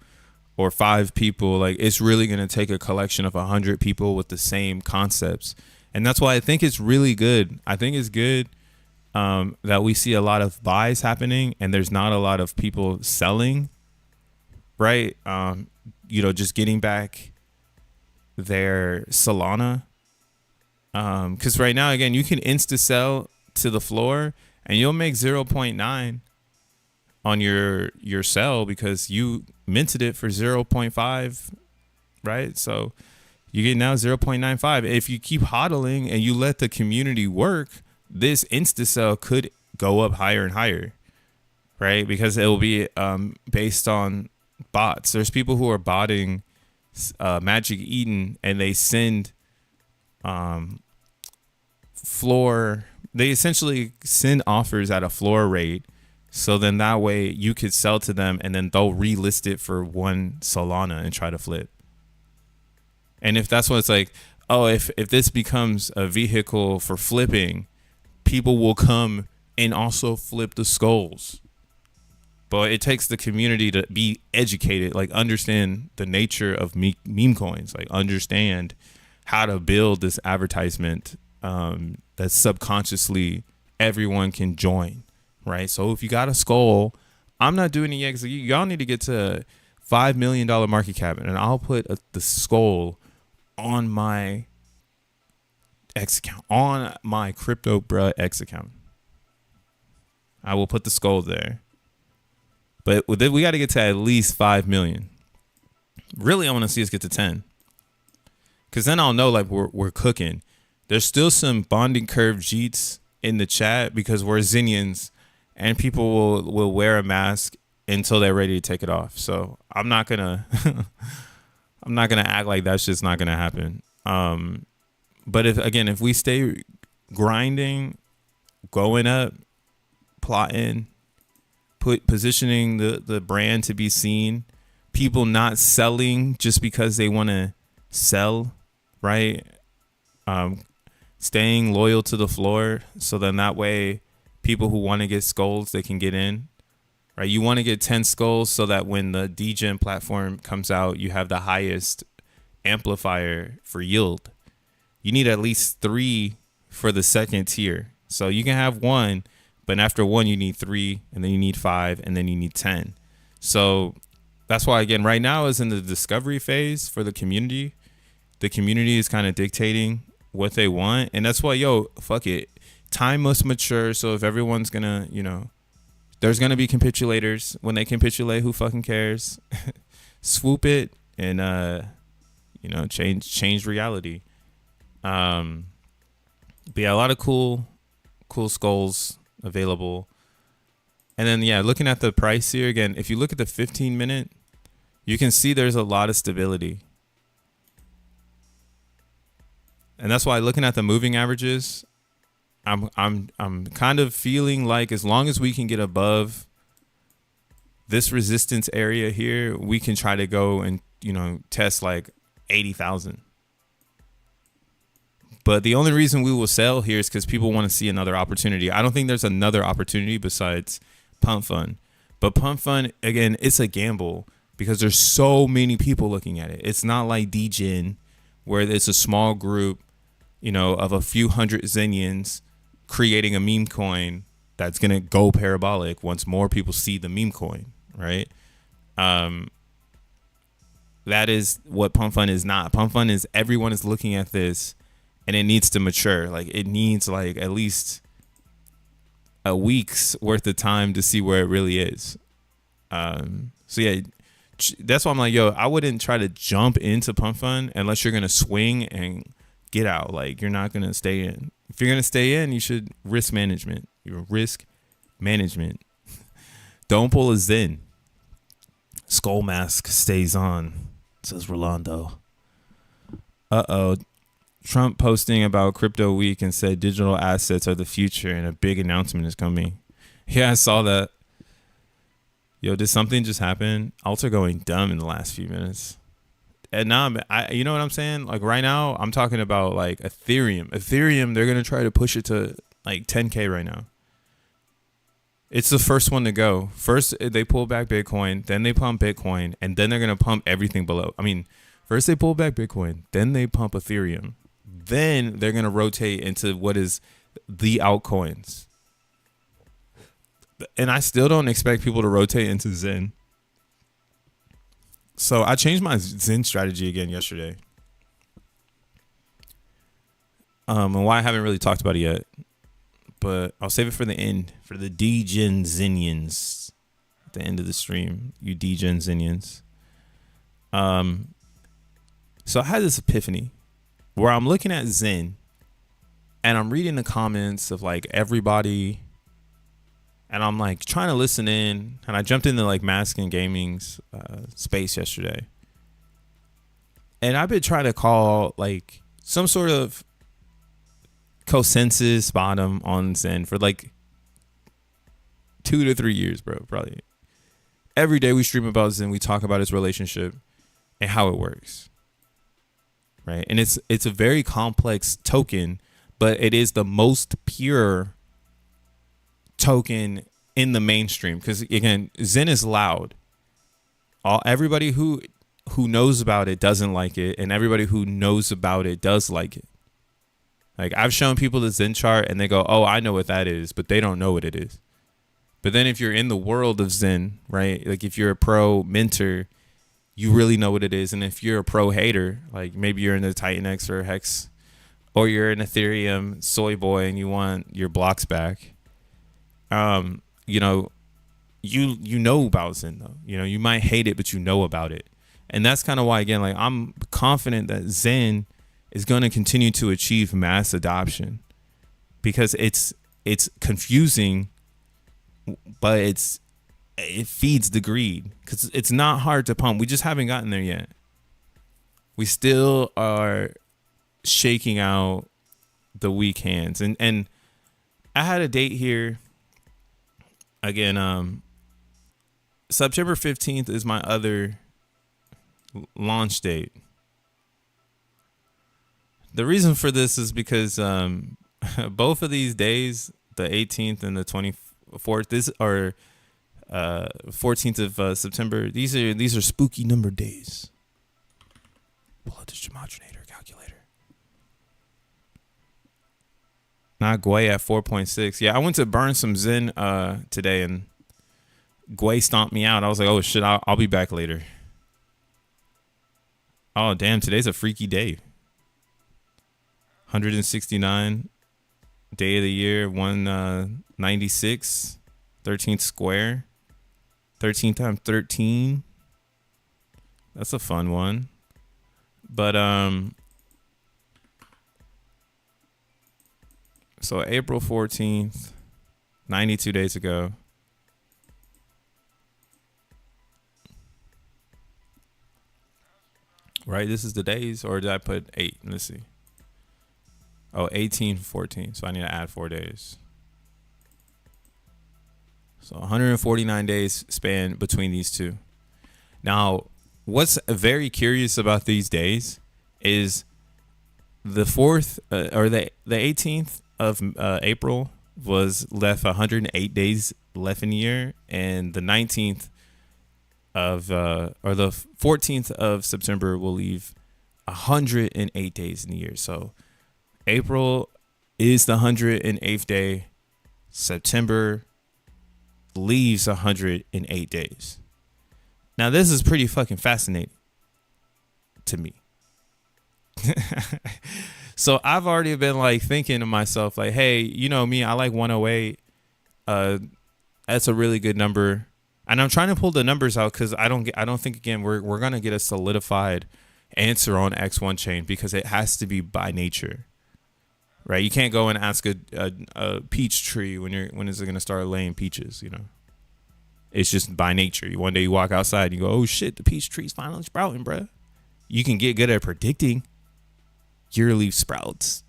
or 5 people. Like, it's really gonna take a collection of 100 people with the same concepts. And that's why I think it's really good. I think it's good that we see a lot of buys happening and there's not a lot of people selling, right? You know, just getting back their Solana. Because right now, again, you can insta sell to the floor and you'll make 0.9 on your sell because you minted it for 0.5, right? So You get now 0.95. If you keep hodling and you let the community work, this insta sell could go up higher and higher, right? Because it will be based on bots. There's people who are botting Magic Eden, and they send floor. They essentially send offers at a floor rate. So then that way you could sell to them, and then they'll relist it for 1 Solana and try to flip. And if that's what it's like, oh, if this becomes a vehicle for flipping, people will come and also flip the skulls. But it takes the community to be educated, like understand the nature of meme coins, like understand how to build this advertisement that subconsciously everyone can join. Right. So if you got a skull, I'm not doing the X. Y'all need to get to $5 million market cap, and I'll put the skull on my X account, on my Crypto Bruh X account. I will put the skull there. But we got to get to at least 5 million. Really, I want to see us get to 10. Because then I'll know like we're cooking. There's still some bonding curve jeets in the chat because we're Xenians. And people will wear a mask until they're ready to take it off. So I'm not gonna act like that's just not gonna happen. But if we stay grinding, going up, plotting, positioning the brand to be seen, people not selling just because they want to sell, right? Staying loyal to the floor, so then that way people who want to get skulls, they can get in, right? You want to get 10 skulls so that when the DGN platform comes out, you have the highest amplifier for yield. You need at least 3 for the second tier. So you can have 1, but after 1, you need 3, and then you need 5, and then you need 10. So that's why, again, right now is in the discovery phase for the community. The community is kind of dictating what they want. And that's why, fuck it. Time must mature. So if everyone's gonna, there's gonna be capitulators. When they capitulate, who fucking cares? Swoop it and change reality. But yeah, a lot of cool skulls available. And then looking at the price here again, if you look at the 15-minute, you can see there's a lot of stability. And that's why looking at the moving averages, I'm kind of feeling like as long as we can get above this resistance area here, we can try to go and test like 80,000. But the only reason we will sell here is because people want to see another opportunity. I don't think there's another opportunity besides Pump Fund. But Pump Fund, again, it's a gamble because there's so many people looking at it. It's not like DGN where it's a small group, of a few hundred Xenians creating a meme coin that's going to go parabolic once more people see the meme coin, right? That is what Pump Fund is not. Pump Fund is everyone is looking at this and it needs to mature. Like it needs like at least a week's worth of time to see where it really is. That's why I'm like, I wouldn't try to jump into Pump Fund unless you're going to swing and get out. Like you're not going to stay in. If you're going to stay in, you should risk management. Your risk management. Don't pull a Zen. Skull mask stays on, says Rolando. Trump posting about Crypto Week and said digital assets are the future and a big announcement is coming. Yeah, I saw that. Did something just happen? Alter going dumb in the last few minutes. And now, you know what I'm saying? Like right now, I'm talking about like Ethereum. Ethereum, they're going to try to push it to like 10K right now. It's the first one to go. First, they pull back Bitcoin, then they pump Bitcoin, and then they're going to pump everything below. I mean, first they pull back Bitcoin, then they pump Ethereum. Then they're going to rotate into what is the altcoins. And I still don't expect people to rotate into Zen. So I changed my Zen strategy again yesterday. And why I haven't really talked about it yet. But I'll save it for the end. For the DGen Zenians. At the end of the stream. You DGen Zenians. So I had this epiphany where I'm looking at Zen and I'm reading the comments of like everybody, and I'm like trying to listen in, and I jumped into like Mask and Gaming's space yesterday, and I've been trying to call like some sort of consensus bottom on Zen for like 2 to 3 years, bro. Probably every day we stream about Zen, we talk about his relationship and how it works, right? And it's a very complex token, but it is the most pure token in the mainstream, because again, Zen is loud. Everybody who knows about it doesn't like it, and everybody who knows about it does like it. Like, I've shown people the Zen chart and they go, oh, I know what that is, but they don't know what it is. But then if you're in the world of Zen, right, like if you're a pro mentor, you really know what it is. And if you're a pro hater, like maybe you're in the Titan X or Hex, or you're an Ethereum soy boy and you want your blocks back, you know about Zen though. You know, you might hate it, but you know about it. And that's kind of why, again, like I'm confident that Zen is going to continue to achieve mass adoption, because it's confusing, but it feeds the greed, because it's not hard to pump. We just haven't gotten there yet. We still are shaking out the weak hands. And I had a date here again. September 15th is my other launch date. The reason for this is because both of these days, the 18th and the 24th, this are 14th of September. These are spooky number days. Pull out the Gematinator calculator. Not Gwei at 4.6. Yeah, I went to burn some Zen today, and Gwei stomped me out. I was like, oh shit, I'll be back later. Oh damn, today's a freaky day. 169 day of the year, 196, 13th square, 13 times 13. That's a fun one. But so April 14th, 92 days ago. Right, this is the days, or did I put 8? Let's see. Oh, 18, 14. So I need to add 4 days. So 149 days span between these two. Now, what's very curious about these days is the 4th or the 18th of April was left 108 days left in the year, and the 19th of or the 14th of September will leave 108 days in the year. So April is the 108th day. September leaves 108 days. Now, this is pretty fucking fascinating to me. So I've already been like thinking to myself, like, hey, you know me, I like 108. That's a really good number. And I'm trying to pull the numbers out, because I don't think, again, we're gonna get a solidified answer on X1 chain, because it has to be by nature. Right, you can't go and ask a peach tree when is it gonna start laying peaches? You know, it's just by nature. One day you walk outside and you go, "Oh shit, the peach tree's finally sprouting, bro." You can get good at predicting yearly sprouts,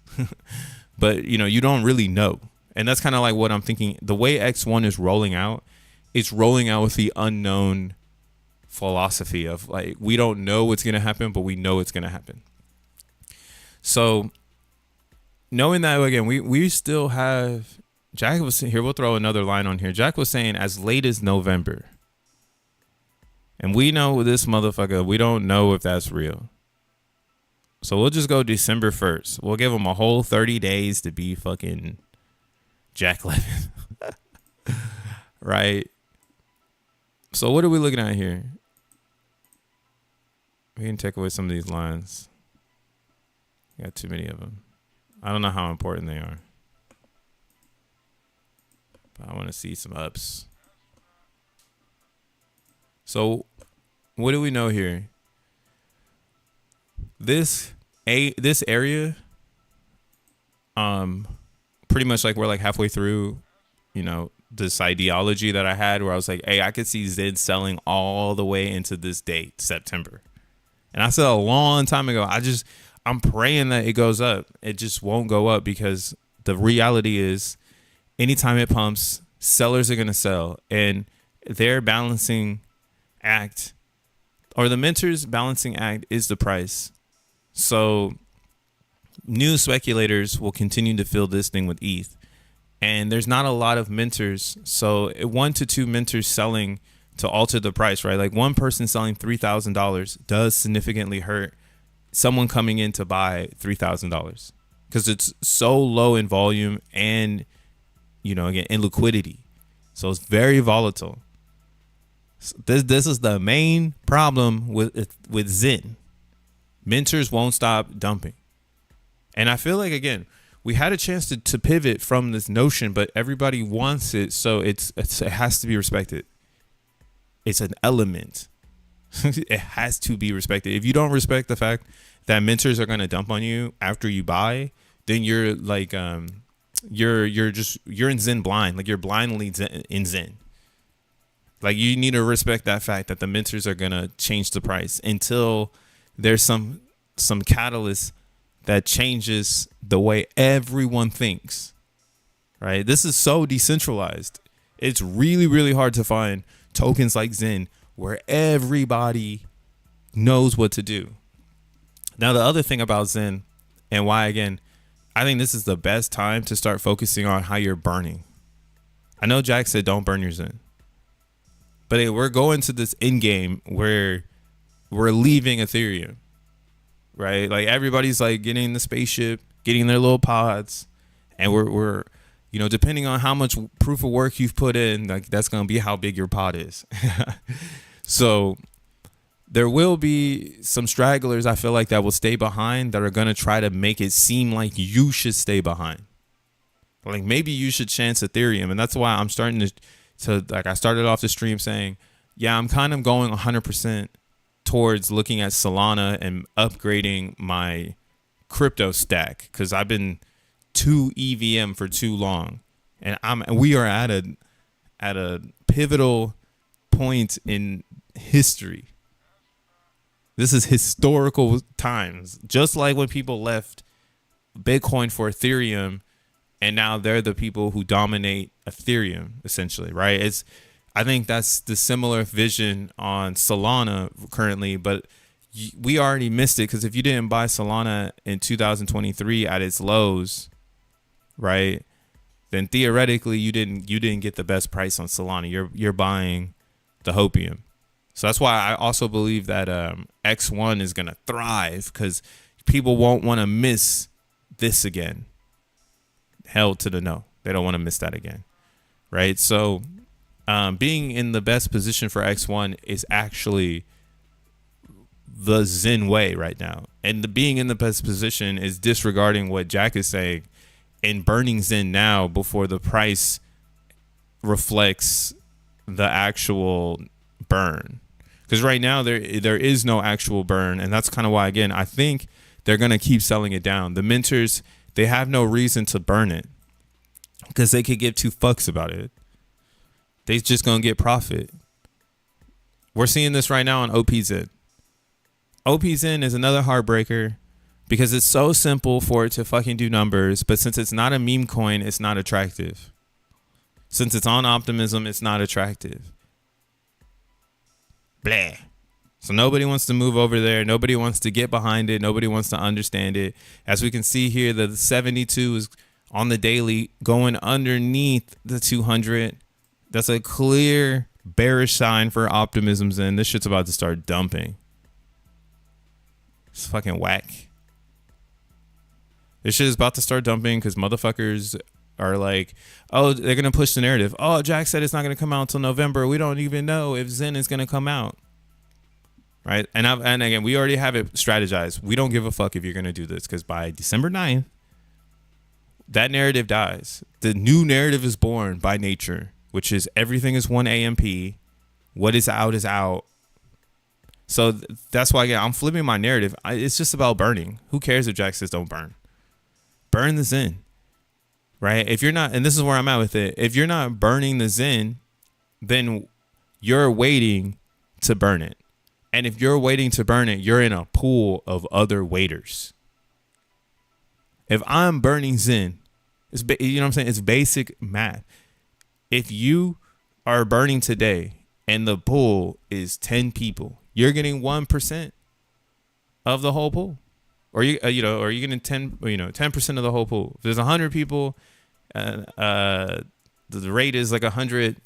but you know you don't really know, and that's kind of like what I'm thinking. The way X1 is rolling out, it's rolling out with the unknown philosophy of like, we don't know what's gonna happen, but we know it's gonna happen. So, knowing that, again, we still have, Jack was here, we'll throw another line on here. Jack was saying as late as November. And we know this motherfucker, we don't know if that's real. So we'll just go December 1st. We'll give him a whole 30 days to be fucking Jack Levin. Right? So what are we looking at here? We can take away some of these lines. Got too many of them. I don't know how important they are, but I want to see some ups. So what do we know here? this area, pretty much like we're like halfway through, this ideology that I had where I was like, hey, I could see XEND selling all the way into this date, September. And I said a long time ago, I'm praying that it goes up. It just won't go up because the reality is anytime it pumps, sellers are going to sell. And their balancing act, or the minter's balancing act, is the price. So new speculators will continue to fill this thing with ETH. And there's not a lot of minters. So 1 to 2 minters selling to alter the price, right? Like one person selling $3,000 does significantly hurt someone coming in to buy $3,000 because it's so low in volume and, again, in liquidity. So it's very volatile. So this is the main problem with XEN. Minters won't stop dumping. And I feel like, again, we had a chance to pivot from this notion, but everybody wants it. So it has to be respected. It's an element. It has to be respected. If you don't respect the fact that minters are going to dump on you after you buy, then you're like, you're in XEN blind. Like you're blindly in XEN. Like you need to respect that fact that the minters are going to change the price until there's some catalyst that changes the way everyone thinks, right? This is so decentralized. It's really, really hard to find tokens like XEN where everybody knows what to do. Now, the other thing about XEN and why, again, I think this is the best time to start focusing on how you're burning. I know Jack said don't burn your XEN, but we're going to this end game where we're leaving Ethereum. Right, like everybody's like getting in the spaceship, getting their little pods, and we're depending on how much proof of work you've put in, like that's gonna be how big your pod is. So there will be some stragglers, I feel like, that will stay behind that are gonna try to make it seem like you should stay behind. Like maybe you should chance Ethereum, and that's why I'm starting to like I started off the stream saying, yeah, I'm kind of going 100% towards looking at Solana and upgrading my crypto stack because I've been too EVM for too long, and we are at a pivotal point in history. This is historical times, just like when people left Bitcoin for Ethereum, and now they're the people who dominate Ethereum essentially, right? I think that's the similar vision on Solana currently, but we already missed it because if you didn't buy Solana in 2023 at its lows, right, then theoretically you didn't get the best price on Solana. You're buying the hopium. So that's why I also believe that X1 is gonna thrive because people won't want to miss this again. Hell to the no, they don't want to miss that again, right? So. Being in the best position for X1 is actually the XEN way right now. And being in the best position is disregarding what Jack is saying and burning XEN now before the price reflects the actual burn. Because right now there is no actual burn. And that's kind of why, again, I think they're going to keep selling it down. The minters, they have no reason to burn it because they could give two fucks about it. They just gonna get profit. We're seeing this right now on OPZen. OPZen is another heartbreaker because it's so simple for it to fucking do numbers, but since it's not a meme coin, it's not attractive. Since it's on Optimism, it's not attractive. Blah. So nobody wants to move over there. Nobody wants to get behind it. Nobody wants to understand it. As we can see here, the 72 is on the daily going underneath the 200. That's a clear bearish sign for Optimism's, and this shit's about to start dumping. It's fucking whack. This shit is about to start dumping because motherfuckers are like, oh, they're going to push the narrative. Oh, Jack said it's not going to come out until November. We don't even know if XEN is going to come out. Right? And again, we already have it strategized. We don't give a fuck if you're going to do this because by December 9th, that narrative dies. The new narrative is born by nature, which is everything is one AMP. What is out is out. So that's why, again, I'm flipping my narrative. It's just about burning. Who cares if Jack says don't burn? Burn the Zen, right? If you're not, and this is where I'm at with it, if you're not burning the Zen, then you're waiting to burn it. And if you're waiting to burn it, you're in a pool of other waiters. If I'm burning Zen, you know what I'm saying? It's basic math. If you are burning today and the pool is 10 people, you're getting 1% of the whole pool. Or you're getting 10% of the whole pool. If there's 100 people, the rate is like 100,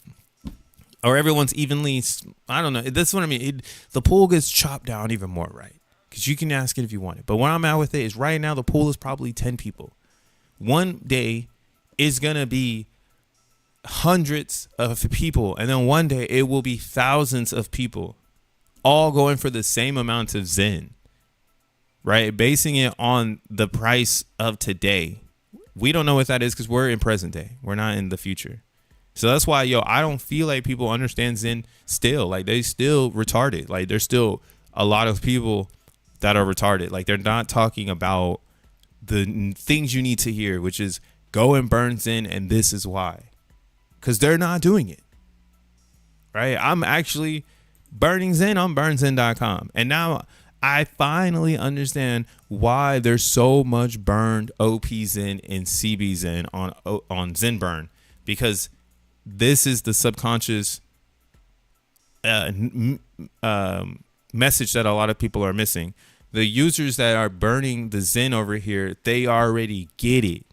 or everyone's evenly, I don't know. That's what I mean. The pool gets chopped down even more, right? Because you can ask it if you want it. But where I'm at with it is right now the pool is probably 10 people. One day is going to be hundreds of people. And then one day it will be thousands of people all going for the same amount of Zen, right? Basing it on the price of today. We don't know what that is because we're in present day. We're not in the future. So that's why, I don't feel like people understand Zen still. Like, they still retarded. Like, there's still a lot of people that are retarded. Like, they're not talking about the things you need to hear, which is go and burn Zen, and this is why. Because they're not doing it, right? I'm actually burning Zen on burnzen.com. And now I finally understand why there's so much burned OP Zen and CB Zen on ZenBurn, because this is the subconscious message that a lot of people are missing. The users that are burning the Zen over here, they already get it.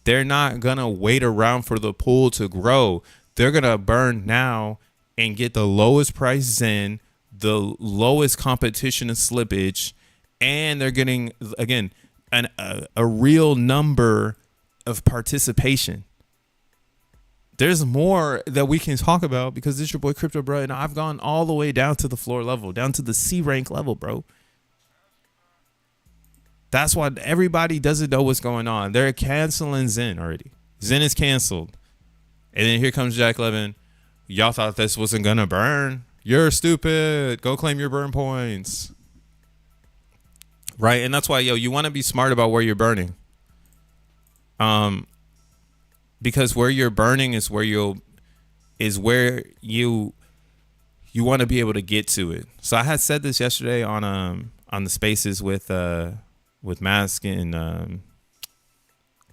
They're not going to wait around for the pool to grow. They're going to burn now and get the lowest price Zen, the lowest competition and slippage, and they're getting, again, a real number of participation. There's more that we can talk about because this is your boy Crypto Bro, and I've gone all the way down to the floor level, down to the C rank level, bro. That's why everybody doesn't know what's going on. They're canceling Zen already. Zen is canceled. And then here comes Jack Levin. Y'all thought this wasn't going to burn? You're stupid. Go claim your burn points. Right? And that's why, you want to be smart about where you're burning. Because where you're burning is where you want to be able to get to it. So I had said this yesterday on the spaces with Mask and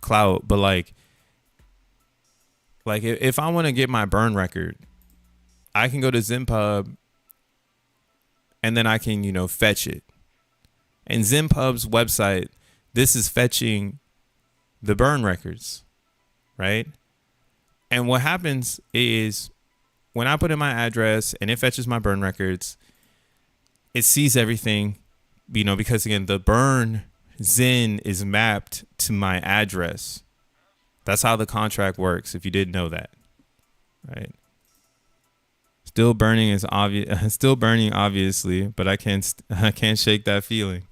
Clout, but like if I want to get my burn record, I can go to ZenPub and then I can fetch it. And ZenPub's website, this is fetching the burn records, right? And what happens is when I put in my address and it fetches my burn records, it sees everything, because again, the burn Zen is mapped to my address. That's how the contract works, if you didn't know that, right? Still burning is obvious. Still burning, obviously, but I can't shake that feeling.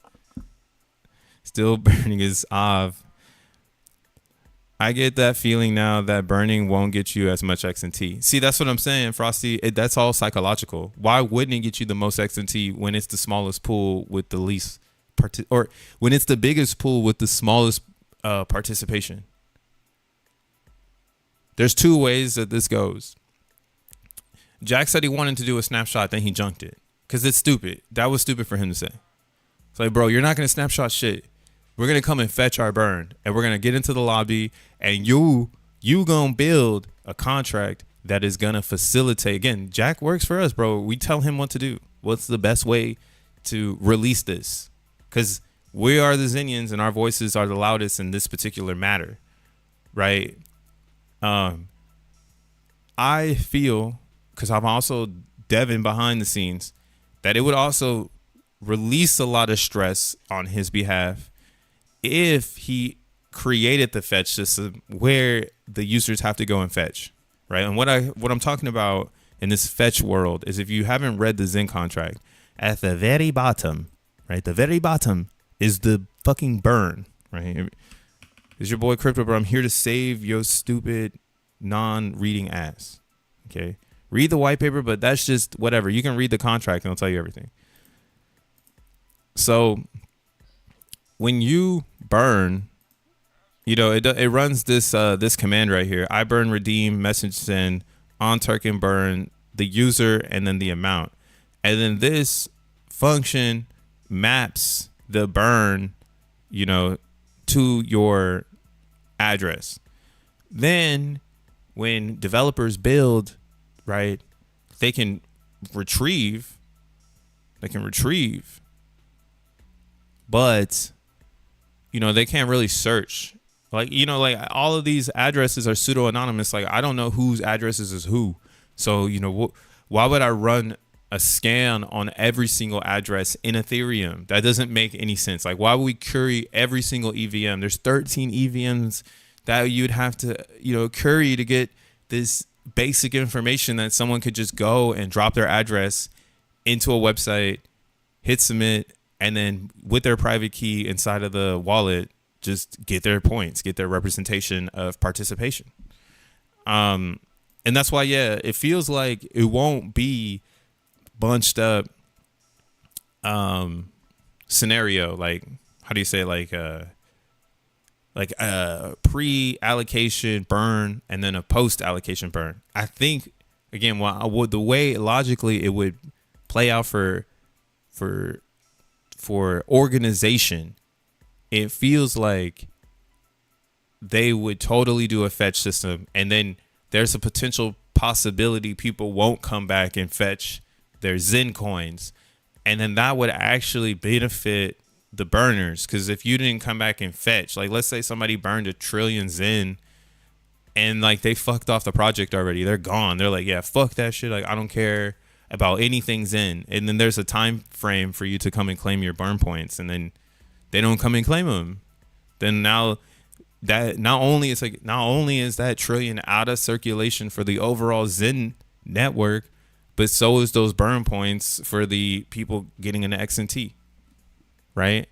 Still burning is obv. I get that feeling now that burning won't get you as much XNT. See, that's what I'm saying, Frosty. That's all psychological. Why wouldn't it get you the most XNT when it's the smallest pool with the least or when it's the biggest pool with the smallest participation? There's two ways that this goes. Jack said he wanted to do a snapshot, then he junked it because it's stupid. That was stupid for him to say. It's like, bro, you're not going to snapshot shit. We're going to come and fetch our burn, and we're going to get into the lobby, and you going to build a contract that is going to facilitate. Again, Jack works for us, bro. We tell him what to do. What's the best way to release this? Because we are the Zenians, and our voices are the loudest in this particular matter, right? I feel, because I'm also Devin behind the scenes, that it would also release a lot of stress on his behalf if he created the fetch system where the users have to go and fetch, right? And what I'm talking about in this fetch world is, if you haven't read the Zen contract, at the very bottom, right? The very bottom is the fucking burn, right? It's your boy Crypto, bro. I'm here to save your stupid non-reading ass. Okay. Read the white paper, but that's just whatever. You can read the contract and it'll tell you everything. So when you burn, it runs this command right here. I burn, redeem, message send, on token burn, the user, and then the amount. And then this function maps the burn, to your address. Then when developers build, right, they can retrieve, but they can't really search. Like all of these addresses are pseudo anonymous. Like I don't know whose addresses is who. So why would I run a scan on every single address in Ethereum? That doesn't make any sense. Like why would we query every single EVM? There's 13 EVMs that you'd have to query to get this basic information that someone could just go and drop their address into a website, hit submit, and then with their private key inside of the wallet, just get their points, get their representation of participation. And that's why, it feels like it won't be bunched up scenario. Like, how do you say, like a pre-allocation burn and then a post-allocation burn. I think, again, the way logically it would play out for organization, it feels like they would totally do a fetch system, and then there's a potential possibility people won't come back and fetch their Zen coins, and then that would actually benefit the burners. Because if you didn't come back and fetch, like let's say somebody burned 1 trillion Zen and like they fucked off the project already, they're gone, they're like, yeah, fuck that shit, like I don't care about anything Zen, and then there's a time frame for you to come and claim your burn points, and then they don't come and claim them, then now that not only is that trillion out of circulation for the overall Zen network, but so is those burn points for the people getting an XNT, right?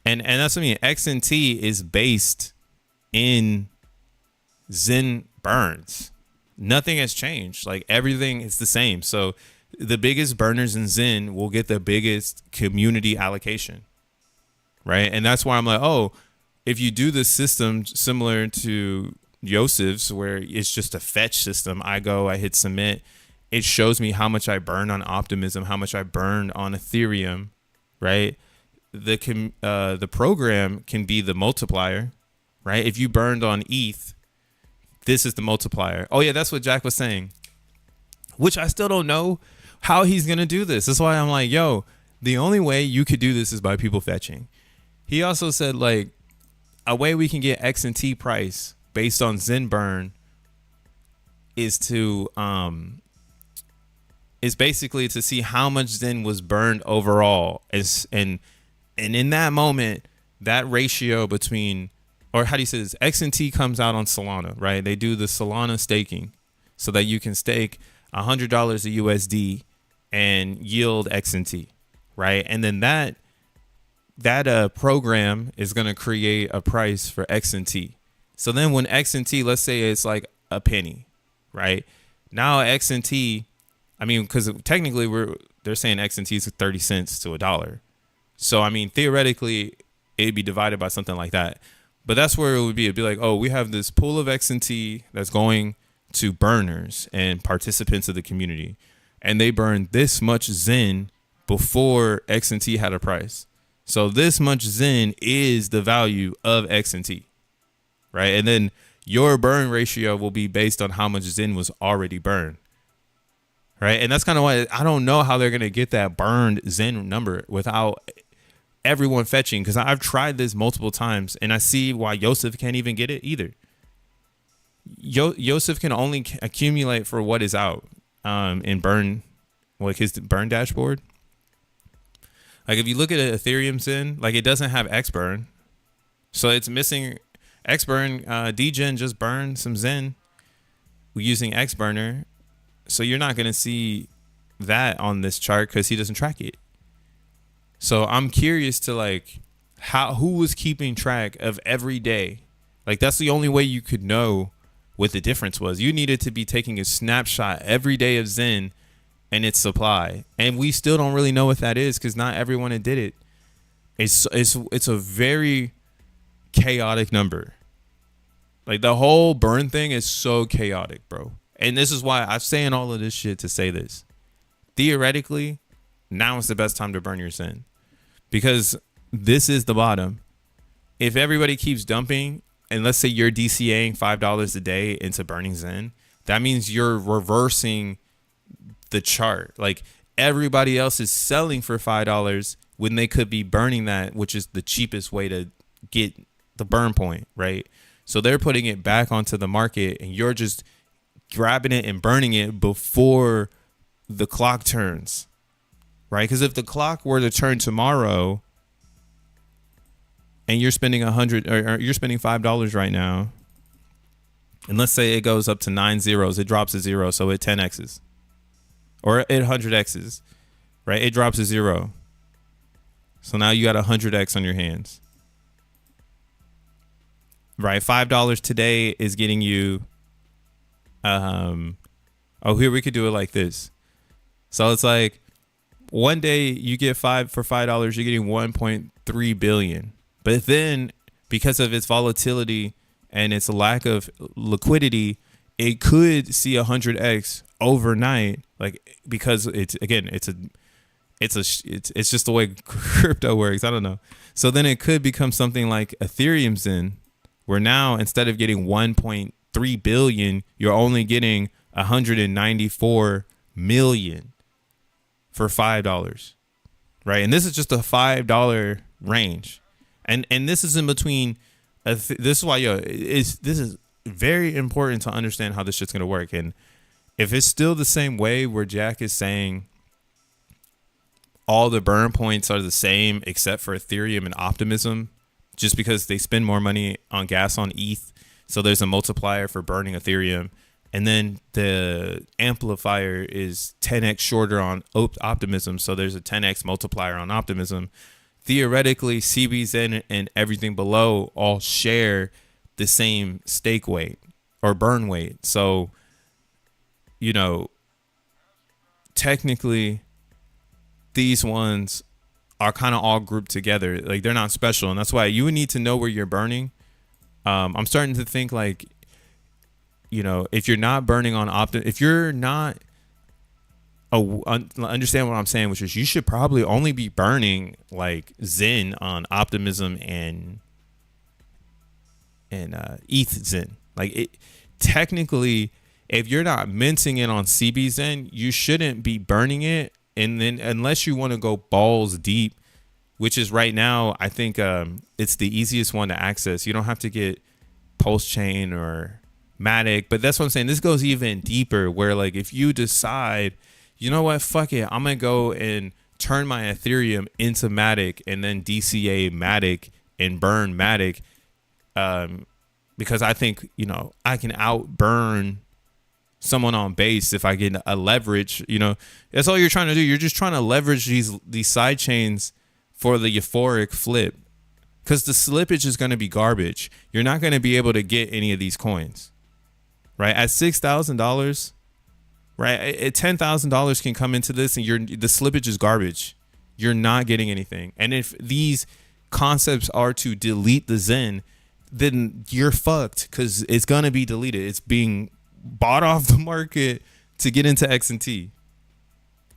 And that's what I mean. XNT is based in Zen burns. Nothing has changed. Like everything is the same. So the biggest burners in Zen will get the biggest community allocation, right? And that's why I'm like, oh, if you do the system similar to Yosef's, where it's just a fetch system, I hit submit, it shows me how much I burn on Optimism, how much I burned on Ethereum, right? The program can be the multiplier, right? If you burned on ETH, this is the multiplier. Oh yeah, that's what Jack was saying, which I still don't know how he's gonna do this. That's why I'm like, yo, the only way you could do this is by people fetching. He also said like a way we can get X and T price based on Zen burn is to is basically to see how much Zen was burned overall, and in that moment, that ratio between, or how do you say this, X and T comes out on Solana, right? They do the Solana staking so that you can stake $100 a USD and yield X and T, right? And then that program is going to create a price for X and T. So then when X and T, let's say it's like a penny, right? Now X and T, I mean, because technically they're saying X and T is 30 cents to $1. So, I mean, theoretically, it'd be divided by something like that. But that's where it would be. It'd be like, oh, we have this pool of X and T that's going to burners and participants of the community. And they burned this much Zen before X and T had a price. So this much Zen is the value of X and T, right? And then your burn ratio will be based on how much Zen was already burned, right? And that's kind of why I don't know how they're going to get that burned Zen number without everyone fetching, because I've tried this multiple times and I see why Yosef can't even get it either. Yosef can only accumulate for what is out in burn, like his burn dashboard. Like if you look at an Ethereum Zen, like it doesn't have X burn, so it's missing X burn. DGN just burned some Zen using X burner, so you're not gonna see that on this chart because he doesn't track it. So I'm curious to like who was keeping track of every day. Like that's the only way you could know what the difference was. You needed to be taking a snapshot every day of Zen and its supply. And we still don't really know what that is because not everyone did it. It's a very chaotic number. Like the whole burn thing is so chaotic, bro. And this is why I'm saying all of this shit to say this. Theoretically, now is the best time to burn your Zen because this is the bottom. If everybody keeps dumping, and let's say you're DCAing $5 a day into burning Zen, that means you're reversing the chart. Like everybody else is selling for $5 when they could be burning that, which is the cheapest way to get the burn point, right? So they're putting it back onto the market and you're just grabbing it and burning it before the clock turns, right? Because if the clock were to turn tomorrow and you're spending $100 or you're spending $5 right now, and let's say it goes up to 9 zeros, it drops a 0, so it 10x's or it 100x's, right? It drops a 0. So now you got 100x on your hands, right? $5 today is getting you, here we could do it like this. So it's like one day you get $5, you're getting 1.3 billion. But then because of its volatility and its lack of liquidity, it could see 100x overnight. Like, because it's just the way crypto works. I don't know. So then it could become something like Ethereum Zen, where now instead of getting 1.3 billion, you're only getting 194 million for $5, right? And this is just a $5 range, and this is in between. This is why this is very important to understand how this shit's gonna work. And if it's still the same way where Jack is saying all the burn points are the same except for Ethereum and Optimism, just because they spend more money on gas on ETH, so there's a multiplier for burning Ethereum. And then the amplifier is 10x shorter on Optimism, so there's a 10x multiplier on Optimism. Theoretically, CBZ and everything below all share the same stake weight or burn weight. So, technically, these ones are kind of all grouped together. Like, they're not special, and that's why you would need to know where you're burning. I'm starting to think like, if you're not burning on if you're not understand what I'm saying, which is you should probably only be burning like Zen on Optimism and ETH Zen. Like, it technically, if you're not minting it on CB Zen, you shouldn't be burning it. And then unless you want to go balls deep, which is right now, I think it's the easiest one to access. You don't have to get Pulse Chain or Matic, but that's what I'm saying. This goes even deeper, where like if you decide, you know what, fuck it, I'm gonna go and turn my Ethereum into Matic and then DCA Matic and burn Matic, because I think I can outburn someone on base if I get a leverage. That's all you're trying to do. You're just trying to leverage these side chains for the euphoric flip, because the slippage is going to be garbage. You're not going to be able to get any of these coins. Right, at $6,000, right, at $10,000 can come into this, and the slippage is garbage. You're not getting anything. And if these concepts are to delete the Zen, then you're fucked, because it's gonna be deleted. It's being bought off the market to get into XNT,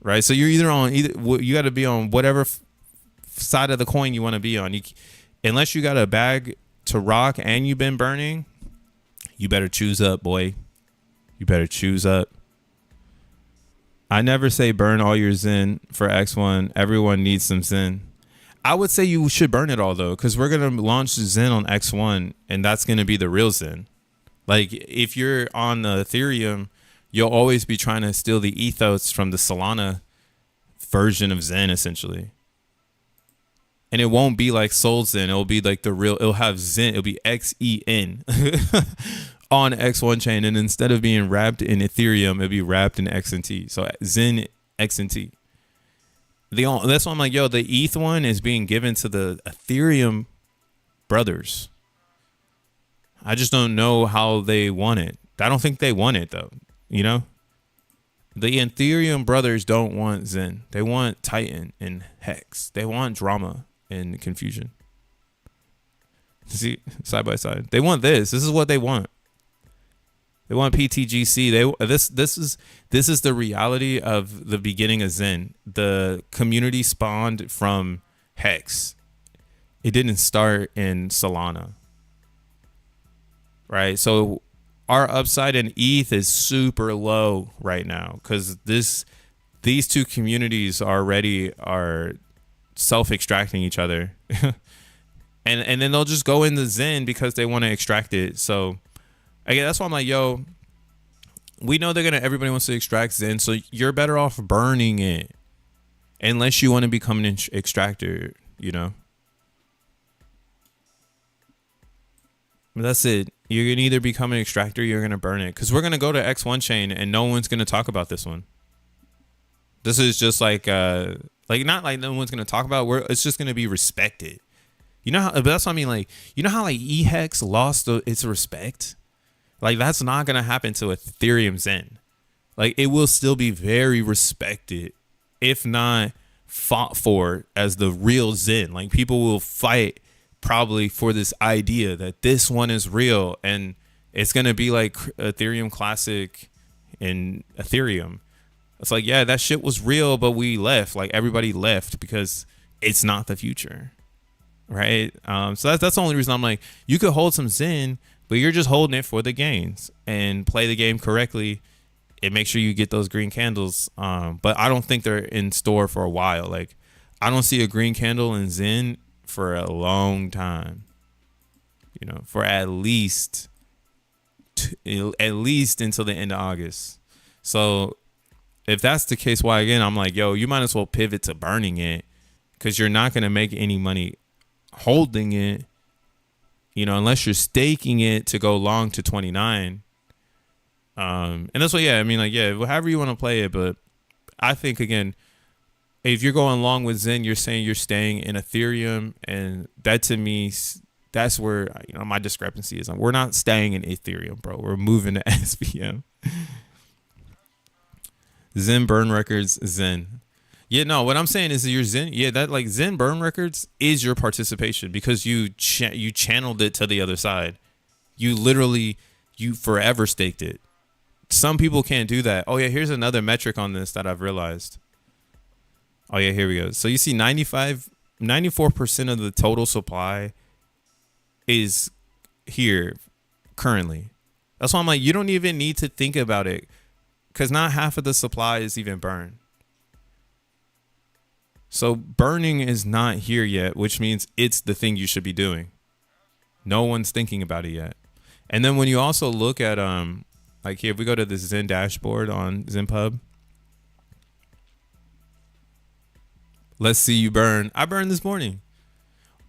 right? So you're you got to be on whatever side of the coin you want to be on. Unless you got a bag to rock and you've been burning, you better choose up, boy. You better choose up. I never say burn all your Zen for X1. Everyone needs some Zen. I would say you should burn it all, though, because we're going to launch Zen on X1, and that's going to be the real Zen. Like, if you're on the Ethereum, you'll always be trying to steal the ethos from the Solana version of Zen, essentially. And it won't be like Soul Zen. It'll be like the real, it'll have Zen. It'll be XEN on X1 chain. And instead of being wrapped in Ethereum, it'll be wrapped in XNT. So Zen XNT. That's why I'm like, yo, the ETH one is being given to the Ethereum brothers. I just don't know how they want it. I don't think they want it though. You know, the Ethereum brothers don't want Zen. They want Titan and Hex. They want drama and confusion. See, side by side, they want this. This is what they want. They want PTGC. This is the reality of the beginning of Zen. The community spawned from Hex. It didn't start in Solana. Right? So our upside in ETH is super low right now because these two communities already are self-extracting each other. and then they'll just go into Zen because they want to extract it. So again, that's why I'm like, yo, we know everybody wants to extract Zen, so you're better off burning it unless you want to become an extractor, you know? But that's it. You're going to either become an extractor or you're going to burn it. Because we're going to go to X1 chain and no one's going to talk about this one. This is just like not like no one's going to talk about it. It's just going to be respected. You know how, but that's what I mean. Like, you know how like eHex lost its respect? Like, that's not going to happen to Ethereum Zen. Like, it will still be very respected, if not fought for as the real Zen. Like, people will fight probably for this idea that this one is real, and it's going to be like Ethereum Classic and Ethereum. It's like, yeah, that shit was real, but we left. Like, everybody left because it's not the future. Right? So that's the only reason I'm like, you could hold some Zen, but you're just holding it for the gains and play the game correctly and make sure you get those green candles. But I don't think they're in store for a while. Like, I don't see a green candle in Zen for a long time, you know, for at least until the end of August. So if that's the case, why again, I'm like, yo, you might as well pivot to burning it because you're not going to make any money holding it, you know, unless you're staking it to go long to 29. And that's what, yeah, I mean, like, yeah, however you want to play it. But I think, again, if you're going along with Zen, you're saying you're staying in Ethereum. And that, to me, that's where, you know, my discrepancy is. We're not staying in Ethereum, bro. We're moving to SVM. Zen burn records, Zen. Yeah, no, what I'm saying is your Zen, yeah, that like Zen burn records is your participation because you channeled it to the other side. You forever staked it. Some people can't do that. Oh yeah, here's another metric on this that I've realized. Oh yeah, here we go. So you see 94% of the total supply is here currently. That's why I'm like, you don't even need to think about it because not half of the supply is even burned. So burning is not here yet, which means it's the thing you should be doing. No one's thinking about it yet. And then when you also look at like here, if we go to the Zen dashboard on ZenPub, let's see you burn. I burned this morning.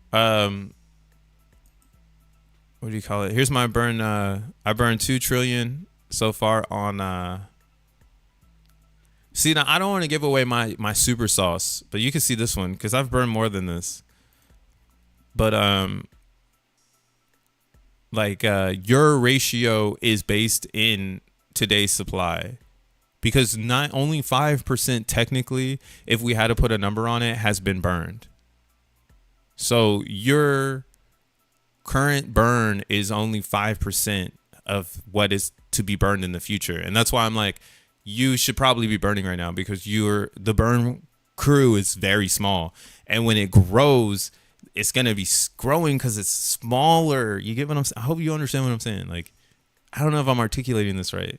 What do you call it? Here's my burn. I burned 2 trillion so far on See, now I don't want to give away my super sauce, but you can see this one because I've burned more than this. But your ratio is based in today's supply because not only 5% technically, if we had to put a number on it, has been burned. So your current burn is only 5% of what is to be burned in the future, and that's why I'm like, you should probably be burning right now because the burn crew is very small. And when it grows, it's going to be growing because it's smaller. You get what I'm saying? I hope you understand what I'm saying. Like, I don't know if I'm articulating this right,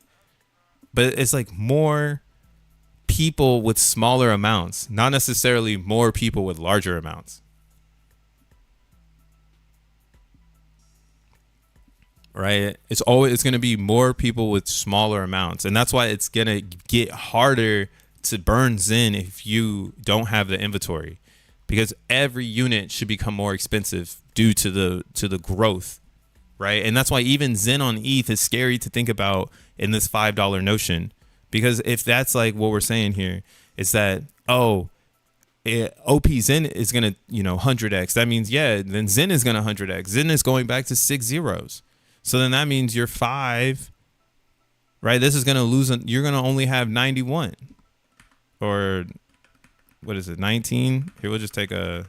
but it's like more people with smaller amounts, not necessarily more people with larger amounts. Right? It's going to be more people with smaller amounts. And that's why it's going to get harder to burn Zen if you don't have the inventory, because every unit should become more expensive due to the growth. Right? And that's why even Zen on ETH is scary to think about in this $5 notion, because if that's like what we're saying here is that, OP Zen is going to, 100x. That means, yeah, then Zen is going to 100x. Zen is going back to 6 zeros. So then that means your 5 right? This is going to lose. You're going to only have 91 or what is it? 19. Here, we'll just take a.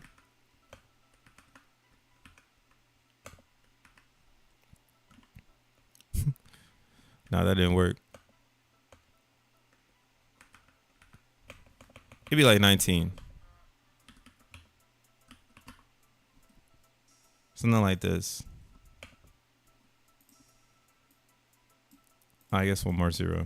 No, that didn't work. It'd be like 19. Something like this. I guess one more zero.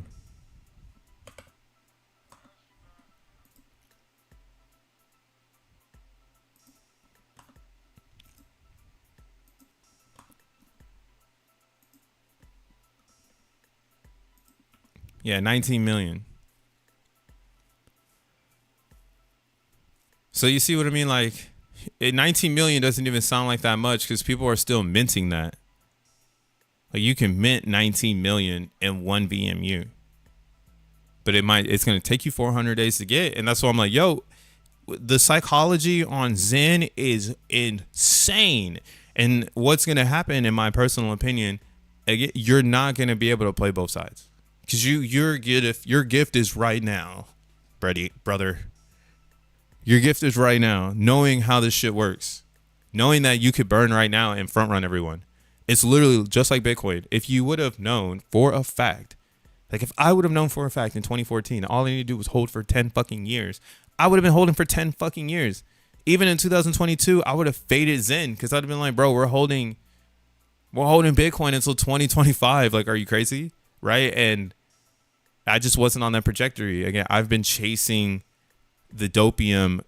Yeah, 19 million. So you see what I mean? Like, 19 million doesn't even sound like that much because people are still minting that. Like, you can mint 19 million in one VMU, but it's going to take you 400 days to get. And that's why I'm like, yo, the psychology on Zen is insane. And what's going to happen, in my personal opinion, you're not going to be able to play both sides because your gift is right now, brother. Your gift is right now, knowing how this shit works, knowing that you could burn right now and front run everyone. It's literally just like Bitcoin. If you would have known for a fact, like if I would have known for a fact in 2014, all I need to do was hold for 10 fucking years, I would have been holding for 10 fucking years. Even in 2022, I would have faded Zen because I'd have been like, bro, we're holding Bitcoin until 2025. Like, are you crazy? Right? And I just wasn't on that trajectory. Again, I've been chasing the dopium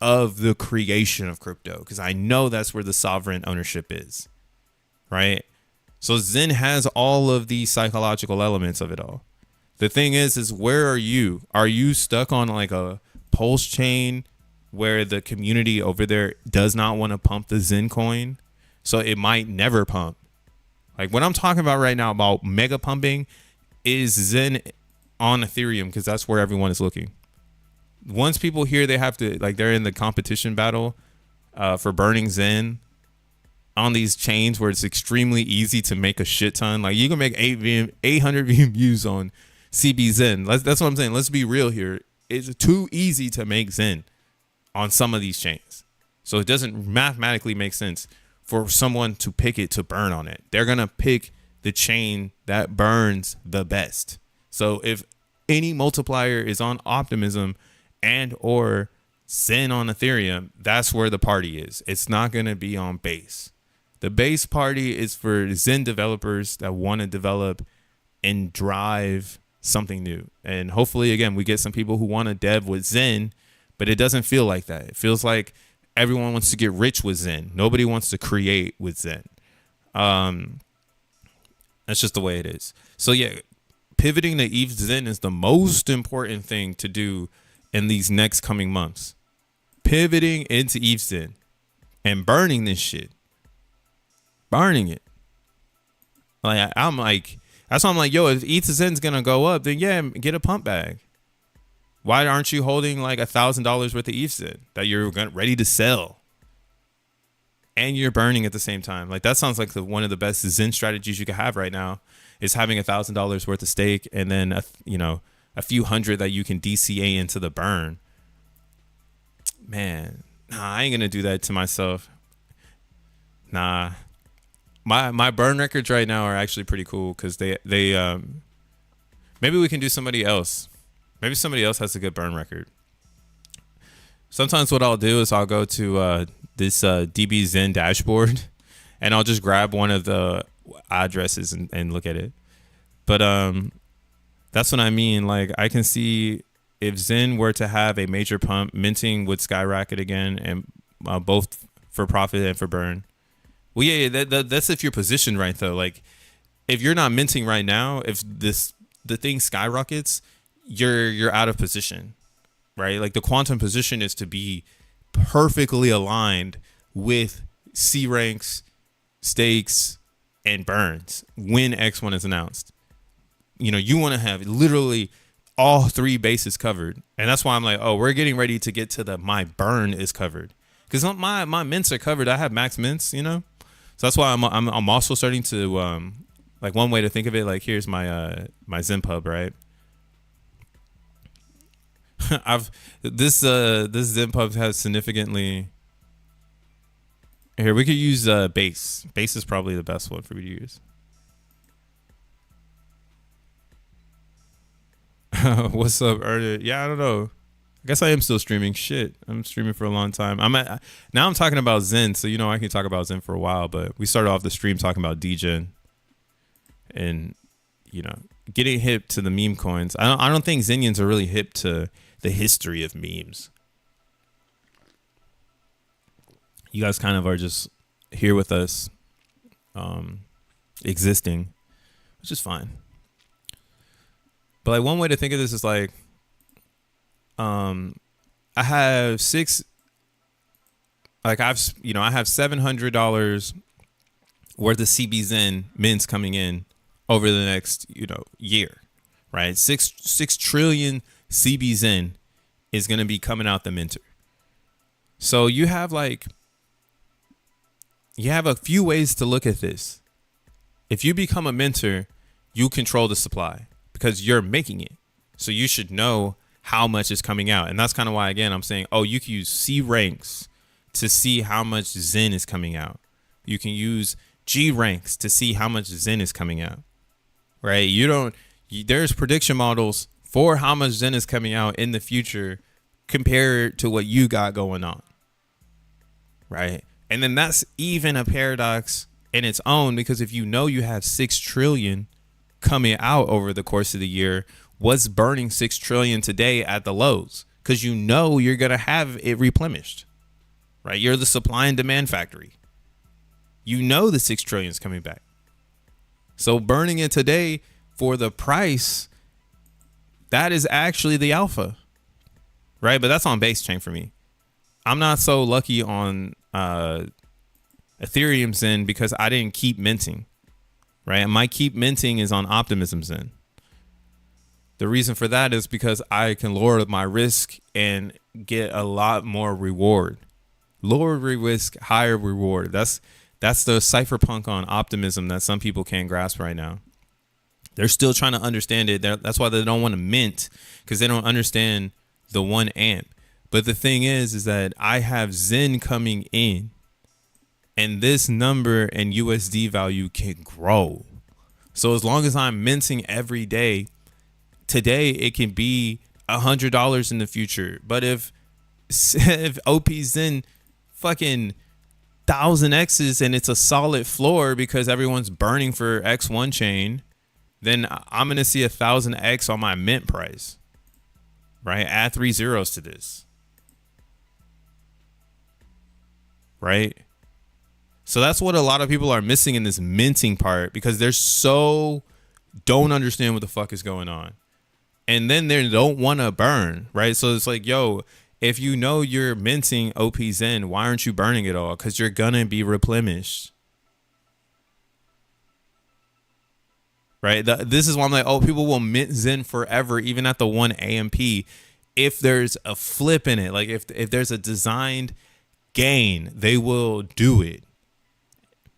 of the creation of crypto because I know that's where the sovereign ownership is. Right? So Zen has all of these psychological elements of it all. The thing is where are you? Are you stuck on like a pulse chain where the community over there does not want to pump the Zen coin? So it might never pump. Like what I'm talking about right now about mega pumping is Zen on Ethereum because that's where everyone is looking. Once people hear they have to, like they're in the competition battle for burning Zen on these chains where it's extremely easy to make a shit ton. Like you can make 800 views on CB Zen. That's what I'm saying. Let's be real here. It's too easy to make Zen on some of these chains. So it doesn't mathematically make sense for someone to pick it to burn on it. They're going to pick the chain that burns the best. So if any multiplier is on Optimism and or Zen on Ethereum, that's where the party is. It's not going to be on Base. The Base party is for Zen developers that want to develop and drive something new. And hopefully, again, we get some people who want to dev with Zen, but it doesn't feel like that. It feels like everyone wants to get rich with Zen. Nobody wants to create with Zen. That's just the way it is. So yeah, pivoting to ETH Zen is the most important thing to do in these next coming months. Pivoting into ETH Zen and burning this shit. Burning it. Like I'm like, that's why I'm like, yo, if ETH Zen's gonna go up, then yeah, get a pump bag. Why aren't you holding like $1,000 worth of ETH Zen that you're ready to sell? And you're burning at the same time. Like that sounds like one of the best Zen strategies you could have right now is having $1,000 worth of stake and then a few hundred that you can DCA into the burn. Man, nah, I ain't gonna do that to myself. Nah, my burn records right now are actually pretty cool because they maybe we can do somebody else. Maybe somebody else has a good burn record. Sometimes what I'll do is I'll go to this DB Zen dashboard and I'll just grab one of the addresses and look at it. But that's what I mean. Like I can see if Zen were to have a major pump, minting would skyrocket again, and both for profit and for burn. Well, yeah, that's if you're positioned right though. Like if you're not minting right now, if the thing skyrockets, you're out of position, right? Like the quantum position is to be perfectly aligned with C ranks, stakes, and burns when X1 is announced. You want to have literally all three bases covered. And that's why I'm like, oh, we're getting ready to get to my burn is covered. Because my mints are covered. I have max mints, So that's why I'm also starting to Like one way to think of it, like here's my Zen pub, right? I've this Zen pub has significantly. Here we could use base. Base is probably the best one for me to use. What's up, Ernest? Yeah, I don't know. I guess I am still streaming. Shit, I'm streaming for a long time. Now I'm talking about Zen, so I can talk about Zen for a while. But we started off the stream talking about DGN, and getting hip to the meme coins. I don't think Zenians are really hip to the history of memes. You guys kind of are just here with us, existing, which is fine. But like one way to think of this is like, I have I have $700 worth of CB Zen mints coming in over the next, year, right? 6 trillion CB Zen is going to be coming out the minter. So you have a few ways to look at this. If you become a minter, you control the supply because you're making it. So you should know how much is coming out. And that's kind of why, again, I'm saying, you can use C ranks to see how much Zen is coming out. You can use G ranks to see how much Zen is coming out, right? There's prediction models for how much Zen is coming out in the future compared to what you got going on, right? And then that's even a paradox in its own, because if you have 6 trillion coming out over the course of the year, what's burning 6 trillion today at the lows? Because you're going to have it replenished, right? You're the supply and demand factory. The 6 trillion is coming back. So burning it today for the price, that is actually the alpha, right? But that's on base chain for me. I'm not so lucky on Ethereum Zen because I didn't keep minting, right? My keep minting is on Optimism Zen. The reason for that is because I can lower my risk and get a lot more reward. Lower risk, higher reward. That's the cypherpunk on optimism that some people can't grasp right now. They're still trying to understand it. That's why they don't want to mint, because they don't understand the 1 amp. But the thing is that I have Zen coming in, and this number and USD value can grow. So as long as I'm minting every day, today it can be $100 in the future. But if OP Zen fucking 1000X's and it's a solid floor because everyone's burning for X1 chain, then I'm going to see 1000X on my mint price, right? Add 3 zeros to this, right? So that's what a lot of people are missing in this minting part, because they're so don't understand what the fuck is going on. And then they don't want to burn, right? So it's like, if you're minting OP Zen, why aren't you burning it all? Because you're going to be replenished. Right? This is why I'm like, people will mint Zen forever, even at the 1 AMP, if there's a flip in it. Like if there's a designed gain, they will do it.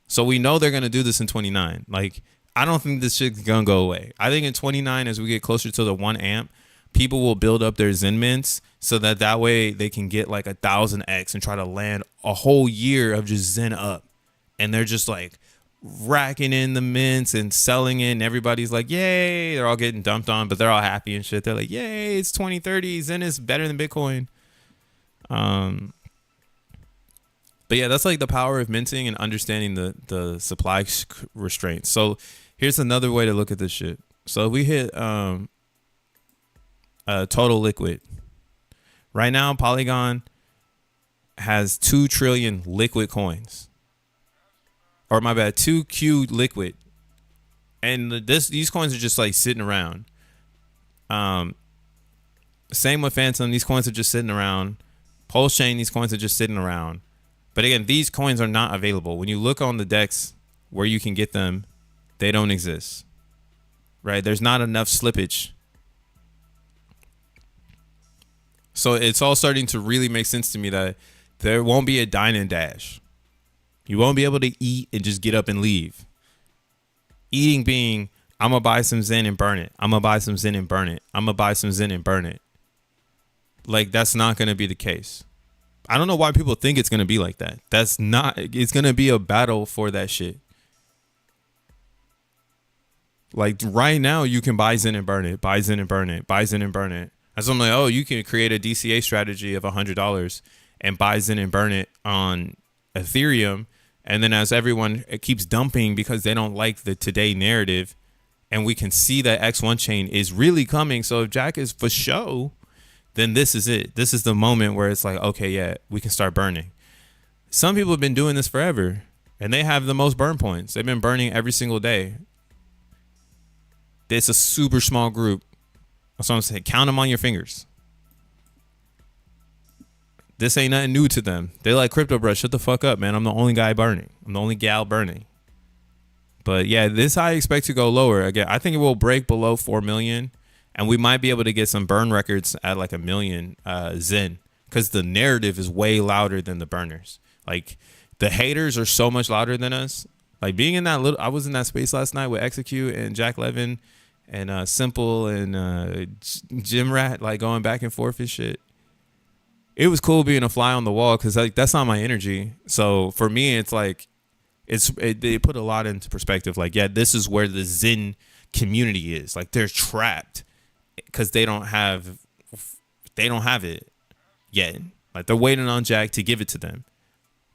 So we know they're going to do this in 29. Like, I don't think this shit's going to go away. I think in 29, as we get closer to the 1 amp, people will build up their Zen mints so that way they can get like 1000X and try to land a whole year of just Zen up. And they're just like racking in the mints and selling it, and everybody's like, yay, they're all getting dumped on, but they're all happy and shit. They're like, yay, it's 2030, Zen is better than Bitcoin. But yeah, that's like the power of minting and understanding the supply restraints. So here's another way to look at this shit. So we hit total liquid. Right now, Polygon has 2 trillion liquid coins. Or my bad, 2Q liquid. And these coins are just like sitting around. Same with Phantom, these coins are just sitting around. Pulse Chain, these coins are just sitting around. But again, these coins are not available. When you look on the DEX where you can get them, they don't exist. Right? There's not enough slippage. So it's all starting to really make sense to me that there won't be a dine and dash. You won't be able to eat and just get up and leave. Eating being, I'm gonna buy some Zen and burn it. I'm gonna buy some Zen and burn it. I'm gonna buy some Zen and burn it. Like, that's not gonna be the case. I don't know why people think it's gonna be like that. That's not. It's gonna be a battle for that shit. Like right now, you can buy Zen and burn it, buy Zen and burn it, buy Zen and burn it. That's what I'm like, oh, you can create a DCA strategy of $100 and buy Zen and burn it on Ethereum. And then as everyone keeps dumping because they don't like the today narrative, and we can see that X1 chain is really coming. So if Jack is for show, then this is it. This is the moment where it's like, okay, yeah, we can start burning. Some people have been doing this forever, and they have the most burn points. They've been burning every single day. It's a super small group. That's what I'm saying. Count them on your fingers. This ain't nothing new to them. They like, Crypto Brush, shut the fuck up, man. I'm the only guy burning. I'm the only gal burning. But yeah, this I expect to go lower. Again, I think it will break below 4 million. And we might be able to get some burn records at like 1 million Zen. Because the narrative is way louder than the burners. Like, the haters are so much louder than us. Like, being in that little, I was in that space last night with Execute and Jack Levin and Simple and Jim Rat, like going back and forth and shit. It was cool being a fly on the wall because like that's not my energy. So for me, it's like they put a lot into perspective. Like, yeah, this is where the Zen community is. Like, they're trapped because they don't have it yet. Like, they're waiting on Jack to give it to them.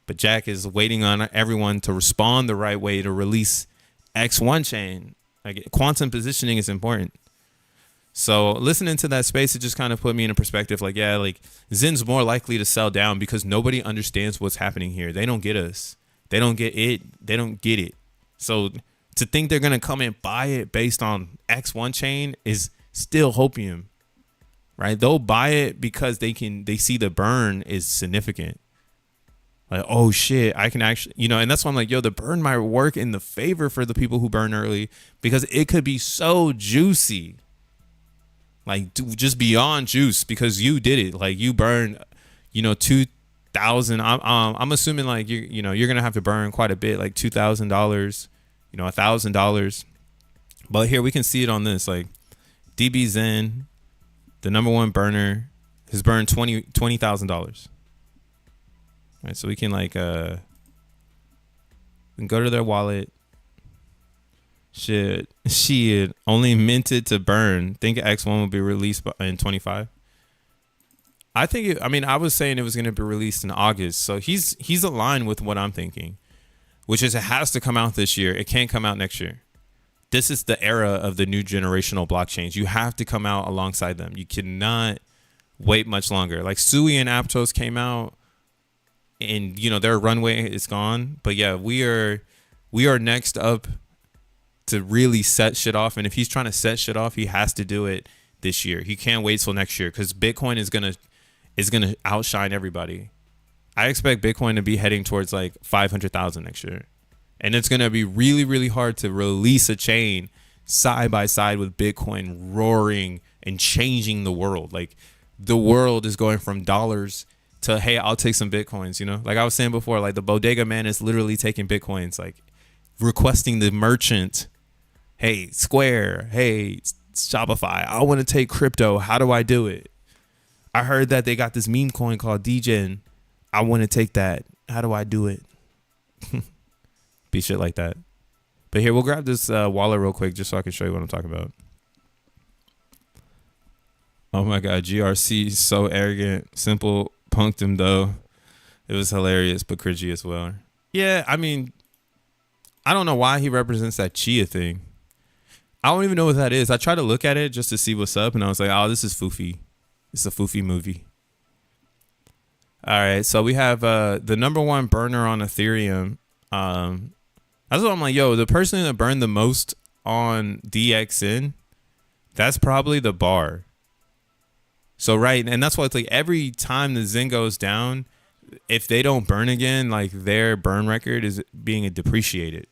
But Jack is waiting on everyone to respond the right way to release X1 chain. Like, quantum positioning is important. So listening to that space, it just kind of put me in a perspective. Like, yeah, like Zen's more likely to sell down because nobody understands what's happening here. They don't get us. They don't get it. They don't get it. So to think they're going to come and buy it based on X1 chain is still hopium, right? They'll buy it because they see the burn is significant. Like, oh shit, I can actually, and that's why I'm like, yo, the burn might work in the favor for the people who burn early because it could be so juicy. Like, just beyond juice because you did it. Like, you burned, 2,000. I'm assuming like you're going to have to burn quite a bit, like $2,000, $1,000. But here we can see it on this, like DB Zen, the number one burner, has burned $20,000. Right, so we can like go to their wallet. Shit, only minted to burn. Think X1 will be released in 25. I think I was saying it was going to be released in August, so he's aligned with what I'm thinking, which is it has to come out this year. It can't come out next year. This is the era of the new generational blockchains. You have to come out alongside them. You cannot wait much longer. Like Sui and Aptos came out, and their runway is gone. But yeah, we are next up to really set shit off. And if he's trying to set shit off, he has to do it this year. He can't wait till next year because Bitcoin is gonna outshine everybody. I expect Bitcoin to be heading towards like 500,000 next year. And it's going to be really, really hard to release a chain side by side with Bitcoin roaring and changing the world. Like, the world is going from dollars to, hey, I'll take some Bitcoins, Like I was saying before, like the bodega man is literally taking Bitcoins, like requesting the merchant, hey, Square, hey, Shopify, I want to take crypto. How do I do it? I heard that they got this meme coin called DGN. I want to take that. How do I do it? Be shit like that. But here, we'll grab this wallet real quick just so I can show you what I'm talking about. Oh my God, GRC is so arrogant. Simple punked him though. It was hilarious, but cringy as well. Yeah, I don't know why he represents that Chia thing. I don't even know what that is. I tried to look at it just to see what's up, and I was like, oh, this is foofy. It's a foofy movie. All right, so we have the number one burner on Ethereum. That's what I'm like, yo, the person that burned the most on DXN, that's probably the bar. So, right, and that's why it's like every time the Zen goes down, if they don't burn again, like their burn record is being depreciated.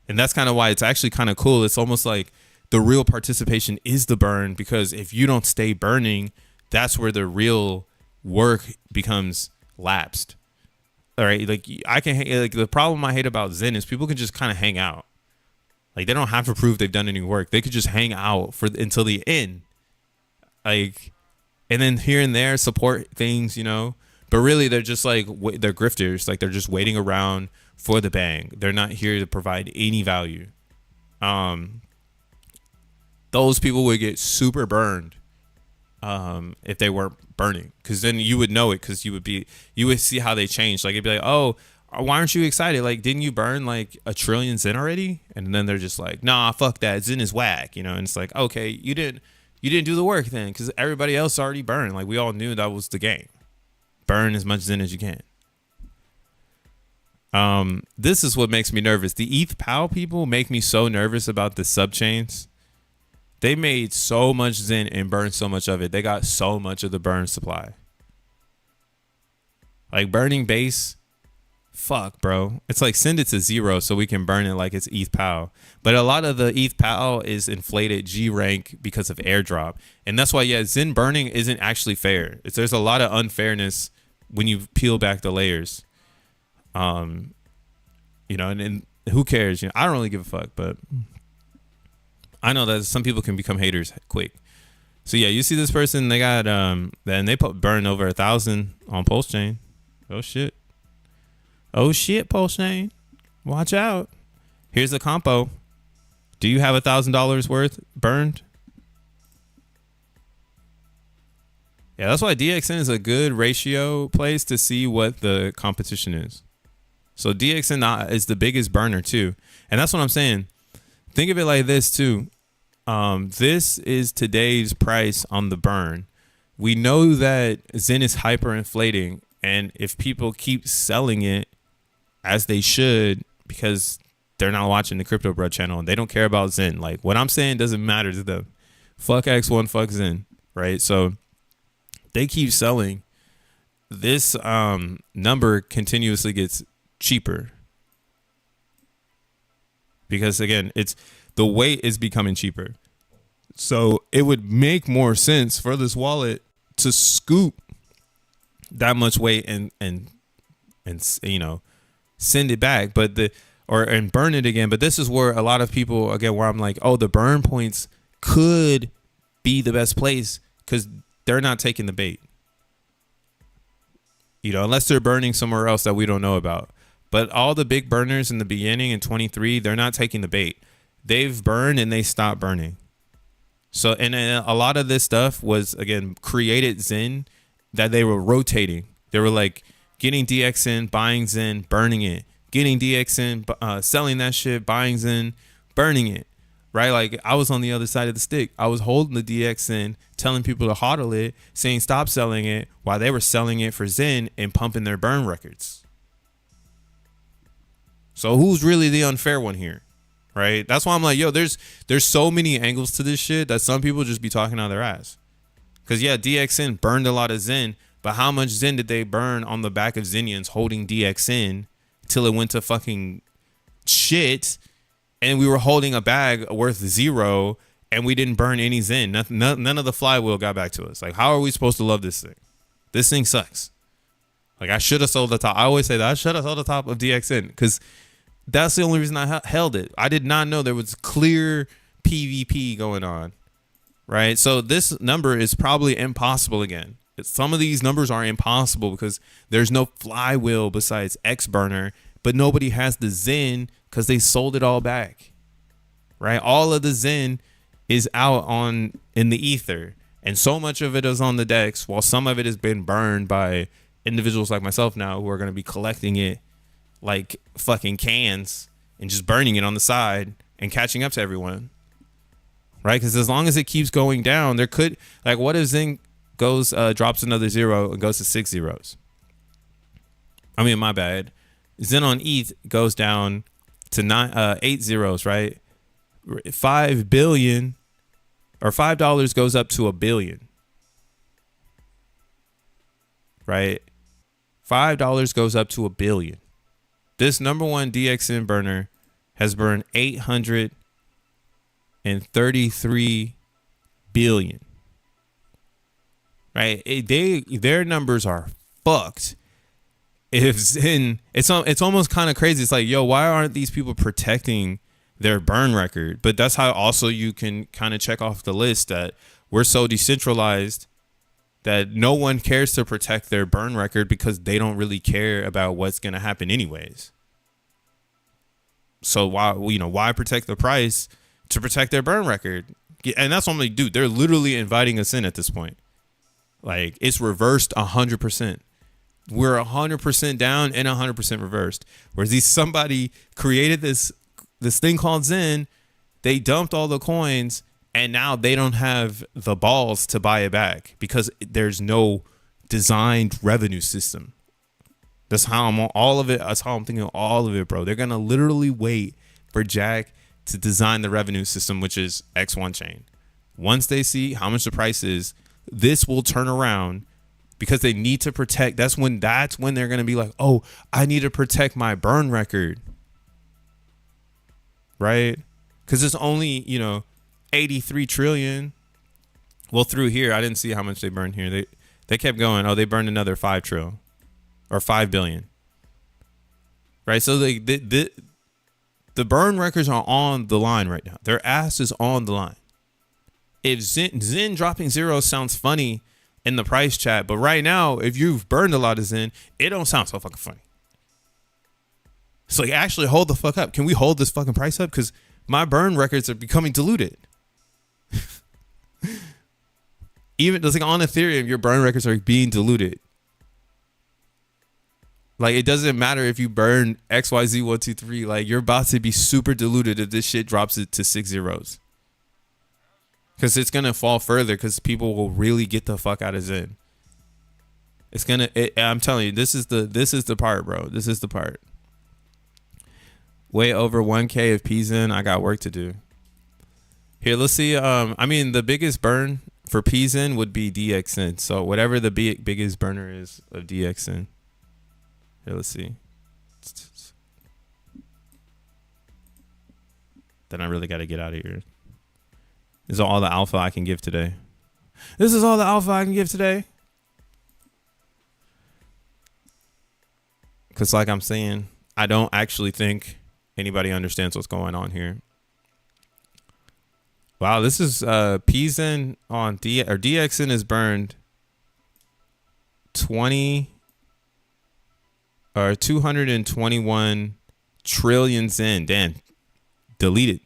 And that's kind of why it's actually kind of cool. It's almost like the real participation is the burn, because if you don't stay burning, that's where the real work becomes lapsed. All right, like the problem I hate about Zen is people can just kind of hang out. Like they don't have to prove they've done any work. They could just hang out for until the end. Like, and then here and there support things, you know. But really, they're just like they're grifters. Like they're just waiting around for the bang. They're not here to provide any value. Those people would get super burned if they weren't burning, because then you would know it, because you would see how they changed. Like it'd be like, oh, why aren't you excited? Like, didn't you burn like 1 trillion Zen already? And then they're just like, nah, fuck that. Zen is whack, you know. And it's like, okay, you didn't do the work then, because everybody else already burned. Like we all knew that was the game. Burn as much Zen as you can. This is what makes me nervous. The ETH POW people make me so nervous about the subchains. They made so much Zen and burned so much of it. They got so much of the burn supply. Like burning base, fuck, bro. It's like send it to 0 so we can burn it like it's ETH POW. But a lot of the ETH POW is inflated G rank because of airdrop. And that's why, yeah, Zen burning isn't actually fair. There's a lot of unfairness when you peel back the layers. You know, and who cares? You know, I don't really give a fuck, but I know that some people can become haters quick. So yeah, you see this person, they got then they burn over 1,000 on Pulse Chain. Oh shit. Oh shit, Pulse Chain. Watch out. Here's the compo. Do you have $1,000 worth burned? Yeah, that's why DXN is a good ratio place to see what the competition is. So DXN is the biggest burner too. And that's what I'm saying. Think of it like this too. This is today's price on the burn. We know that Zen is hyperinflating, and if people keep selling it as they should, because they're not watching the Crypto Bro channel and they don't care about Zen. Like what I'm saying doesn't matter to them. Fuck X1, fuck Zen, right? So they keep selling. This number continuously gets cheaper, because again, it's the weight is becoming cheaper. So it would make more sense for this wallet to scoop that much weight and you know, send it back, but and burn it again. But this is where a lot of people, again, where I'm like, oh, the burn points could be the best place, because they're not taking the bait, you know, unless they're burning somewhere else that we don't know about. But all the big burners in the beginning in 23, they're not taking the bait. They've burned and they stopped burning. So, and a lot of this stuff was, again, created Zen that they were rotating. They were like getting DXN, buying Zen, burning it, getting DXN, selling that shit, buying Zen, burning it, right? Like I was on the other side of the stick. I was holding the DXN, telling people to hodl it, saying stop selling it, while they were selling it for Zen and pumping their burn records. So who's really the unfair one here, right? That's why I'm like, yo, there's so many angles to this shit that some people just be talking out their ass. Because yeah, DXN burned a lot of Zen, but how much Zen did they burn on the back of Zenians holding DXN till it went to fucking shit, and we were holding a bag worth 0 and we didn't burn any Zen. None of the flywheel got back to us. Like, how are we supposed to love this thing? This thing sucks. Like, I should have sold the top. I always say that I should have sold the top of DXN, because that's the only reason I held it. I did not know there was clear PvP going on, right? So this number is probably impossible again. Some of these numbers are impossible because there's no flywheel besides X burner, but nobody has the Zen because they sold it all back, right? All of the Zen is out in the ether, and so much of it is on the DEX, while some of it has been burned by individuals like myself now, who are going to be collecting it like fucking cans and just burning it on the side and catching up to everyone, right? Because as long as it keeps going down, there could, like, what if Zen goes drops another 0 and goes to 6 zeros? I mean, my bad. Zen on ETH goes down to 8 zeros, right? 5 billion or $5 goes up to $1 billion, right? $5 goes up to $1 billion. This number one DXN burner has burned 833 billion. Right? Their numbers are fucked. If Zen, it's almost kind of crazy. It's like, yo, why aren't these people protecting their burn record. But that's how also you can kind of check off the list that we're so decentralized that no one cares to protect their burn record because they don't really care about what's going to happen anyways. So why protect the price to protect their burn record? And that's what I'm like, dude, they're literally inviting us in at this point. Like, it's reversed 100%. We're 100% down and 100% reversed. Whereas somebody created this thing called XEND, they dumped all the coins, and now they don't have the balls to buy it back because there's no designed revenue system. That's how I'm on all of it. That's how I'm thinking of all of it, bro. They're gonna literally wait for Jack to design the revenue system, which is X1 chain. Once they see how much the price is, this will turn around because they need to protect. That's when they're gonna be like, oh, I need to protect my burn record, right? Because it's only 83 trillion. Well, through here, I didn't see how much they burned here. They kept going. Oh, they burned another 5 trillion. Or 5 billion, right? So the burn records are on the line right now. Their ass is on the line. If XEND dropping zero sounds funny in the price chat, but right now, if you've burned a lot of XEND, it don't sound so fucking funny. So actually hold the fuck up. Can we hold this fucking price up? Because my burn records are becoming diluted. Even it's like on Ethereum, your burn records are being diluted. Like, it doesn't matter if you burn XYZ123. Like, you're about to be super diluted if this shit drops it to 6 zeros. Because it's going to fall further because people will really get the fuck out of XEND. It's going to, I'm telling you, this is the part, bro. This is the part. Way over 1K of PZen. I got work to do. Here, let's see. I mean, the biggest burn for PZen would be DXN. So whatever the biggest burner is of DXN. Here, let's see. Then I really got to get out of here. This is all the alpha I can give today. This is all the alpha I can give today. Because like I'm saying, I don't actually think anybody understands what's going on here. Wow, this is PZen on DXN is burned 221 trillion XEND. Damn. Delete it.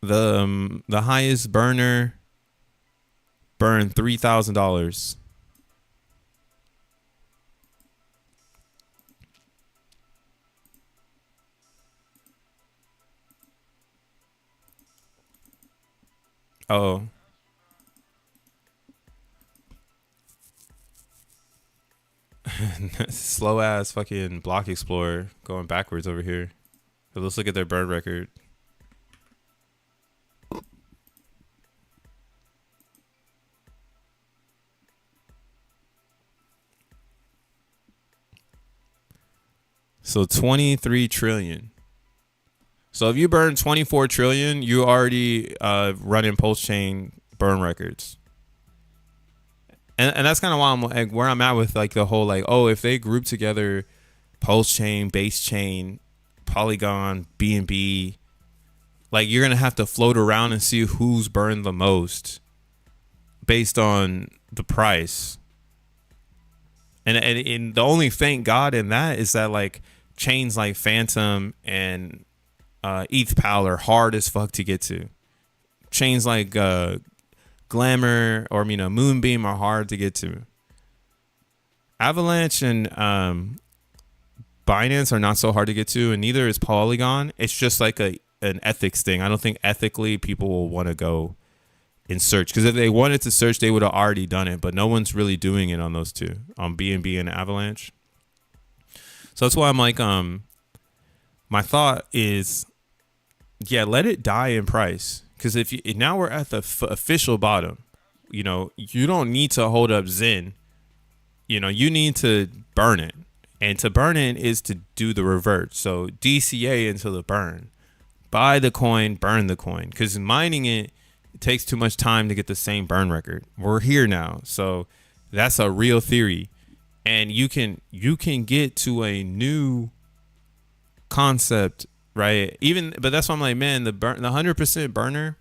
The highest burner burned $3,000. Oh. Slow ass fucking block explorer going backwards over here. But let's look at their burn record. So 23 trillion. So if you burn 24 trillion, you already running post chain burn records. And that's kind of why I'm like where I'm at with like the whole like, oh, if they group together post chain, base chain, Polygon, BNB, like you're gonna have to float around and see who's burned the most based on the price. And the only thank God in that is that like chains like Phantom and ETH Pal are hard as fuck to get to. Chains like Glamour or Moonbeam are hard to get to. Avalanche and Binance are not so hard to get to, and neither is Polygon. It's just like an ethics thing. I don't think ethically people will want to go and search, because if they wanted to search, they would have already done it. But no one's really doing it on those two, on BNB and Avalanche. So that's why I'm like, my thought is, yeah, let it die in price. Because if you now we're at the official bottom, you don't need to hold up XEND. You need to burn it, and to burn it is to do the revert. So DCA into the burn, buy the coin, burn the coin. Because mining it takes too much time to get the same burn record. We're here now, so that's a real theory, and you can get to a new concept, right? Even, but that's why I'm like, man, the 100% burner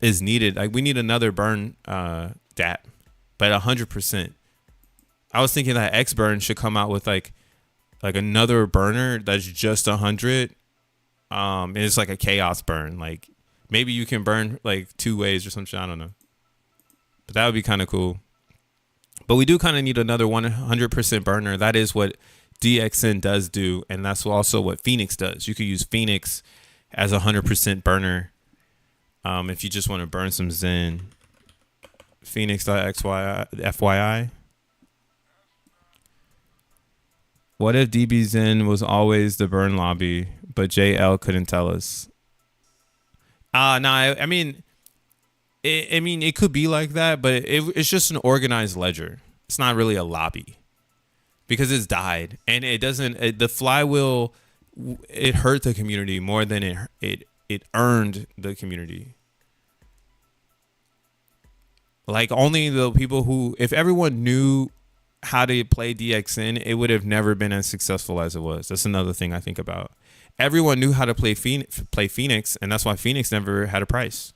is needed. Like we need another burn DApp, but 100%. I was thinking that X burn should come out with like another burner that's just 100. And it's like a chaos burn. Like maybe you can burn like 2 ways or some shit. I don't know, but that would be kind of cool. But we do kind of need another 100% burner. That is what DXN does do, and that's also what Phoenix does. You could use Phoenix as a 100% burner if you just want to burn some Zen. Phoenix.FYI. What if DB Zen was always the burn lobby, but JL couldn't tell us? No, I mean, it could be like that, but it's just an organized ledger. It's not really a lobby because it's died, and it doesn't. The flywheel, it hurt the community more than it earned the community. Like only the people who, if everyone knew how to play DXN, it would have never been as successful as it was. That's another thing I think about. Everyone knew how to play Phoenix, and that's why Phoenix never had a price.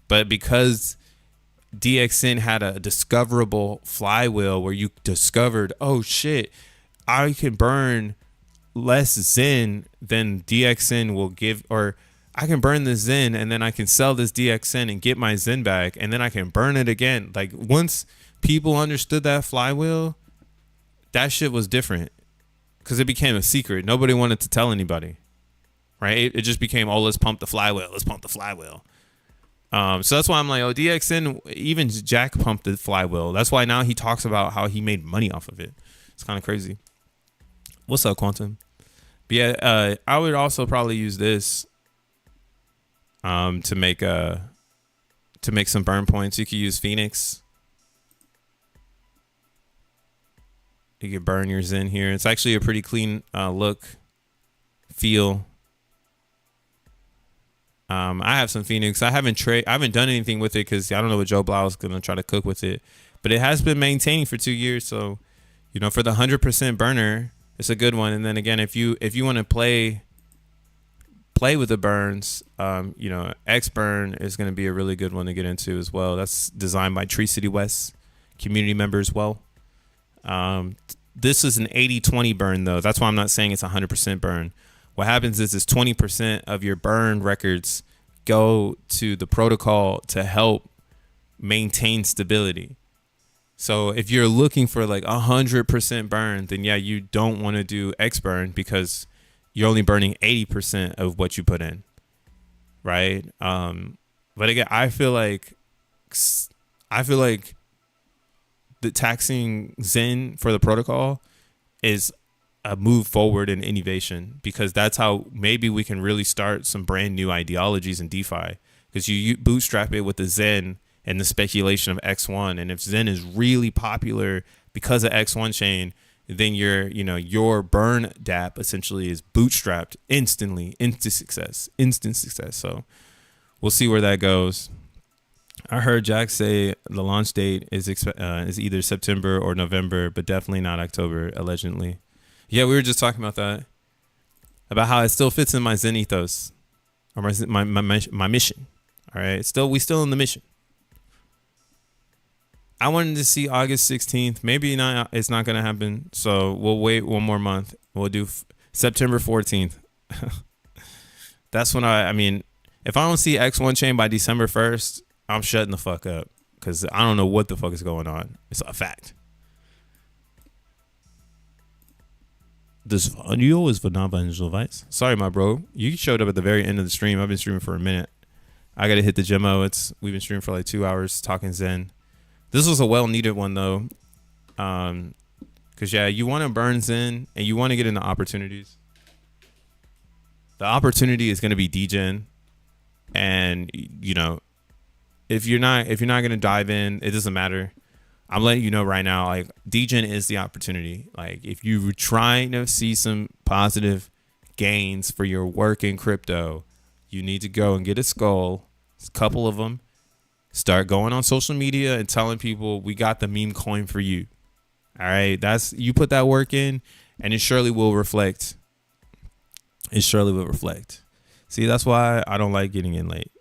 But because DXN had a discoverable flywheel where you discovered, oh shit, I can burn less Zen than DXN will give, or I can burn the Zen and then I can sell this DXN and get my Zen back, and then I can burn it again. Like once people understood that flywheel, that shit was different because it became a secret. Nobody wanted to tell anybody, right? It just became, oh, let's pump the flywheel. Let's pump the flywheel. So that's why I'm like, oh, DXN, even Jack pumped the flywheel. That's why now he talks about how he made money off of it. It's kind of crazy. What's up, Quantum? But yeah, I would also probably use this to make some burn points. You could use Phoenix. You could burn your Zen here. It's actually a pretty clean look, feel. I have some Phoenix. I haven't done anything with it because I don't know what Joe Blau is gonna try to cook with it. But it has been maintaining for 2 years, so you know, for the 100% burner, it's a good one. And then again, if you want to play with the burns, you know, X burn is going to be a really good one to get into as well. That's designed by Tree City West community member as well. This is an 80-20 burn though. That's why I'm not saying it's 100% burn. What happens is 20% of your burn records go to the protocol to help maintain stability. So if you're looking for like 100% burn, then yeah, you don't want to do X burn because you're only burning 80% of what you put in, right? But again, I feel like the taxing Zen for the protocol is a move forward in innovation, because that's how maybe we can really start some brand new ideologies in DeFi, because you bootstrap it with the Zen and the speculation of X1. And if Zen is really popular because of X1 chain, then your burn DApp essentially is bootstrapped instantly, instant success. So we'll see where that goes. I heard Jack say the launch date is either September or November, but definitely not October, allegedly. Yeah, we were just talking about that, about how it still fits in my Zen ethos, or my mission. All right, we still in the mission. I wanted to see August 16th. Maybe not. It's not gonna happen. So we'll wait one more month. We'll do September 14th. That's when I mean, if I don't see X1 chain by December 1st, I'm shutting the fuck up, because I don't know what the fuck is going on. It's a fact. This audio is for non-financial advice. Sorry, my bro. You showed up at the very end of the stream. I've been streaming for a minute. I got to hit the Gemmo. We've been streaming for like 2 hours talking Zen. This was a well-needed one, though. Because, yeah, you want to burn Zen and you want to get into opportunities. The opportunity is going to be DGen. And, you know, if you're not going to dive in, it doesn't matter. I'm letting you know right now, like, DGen is the opportunity. Like, if you're trying to see some positive gains for your work in crypto, you need to go and get a skull, a couple of them, start going on social media and telling people we got the meme coin for you. All right, you put that work in, and it surely will reflect. It surely will reflect. See, that's why I don't like getting in late.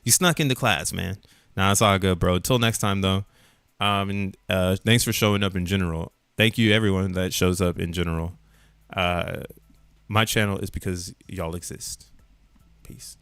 You snuck into class, man. Nah, it's all good, bro. Till next time, though. And thanks for showing up in general. Thank you, everyone that shows up in general. My channel is because y'all exist. Peace.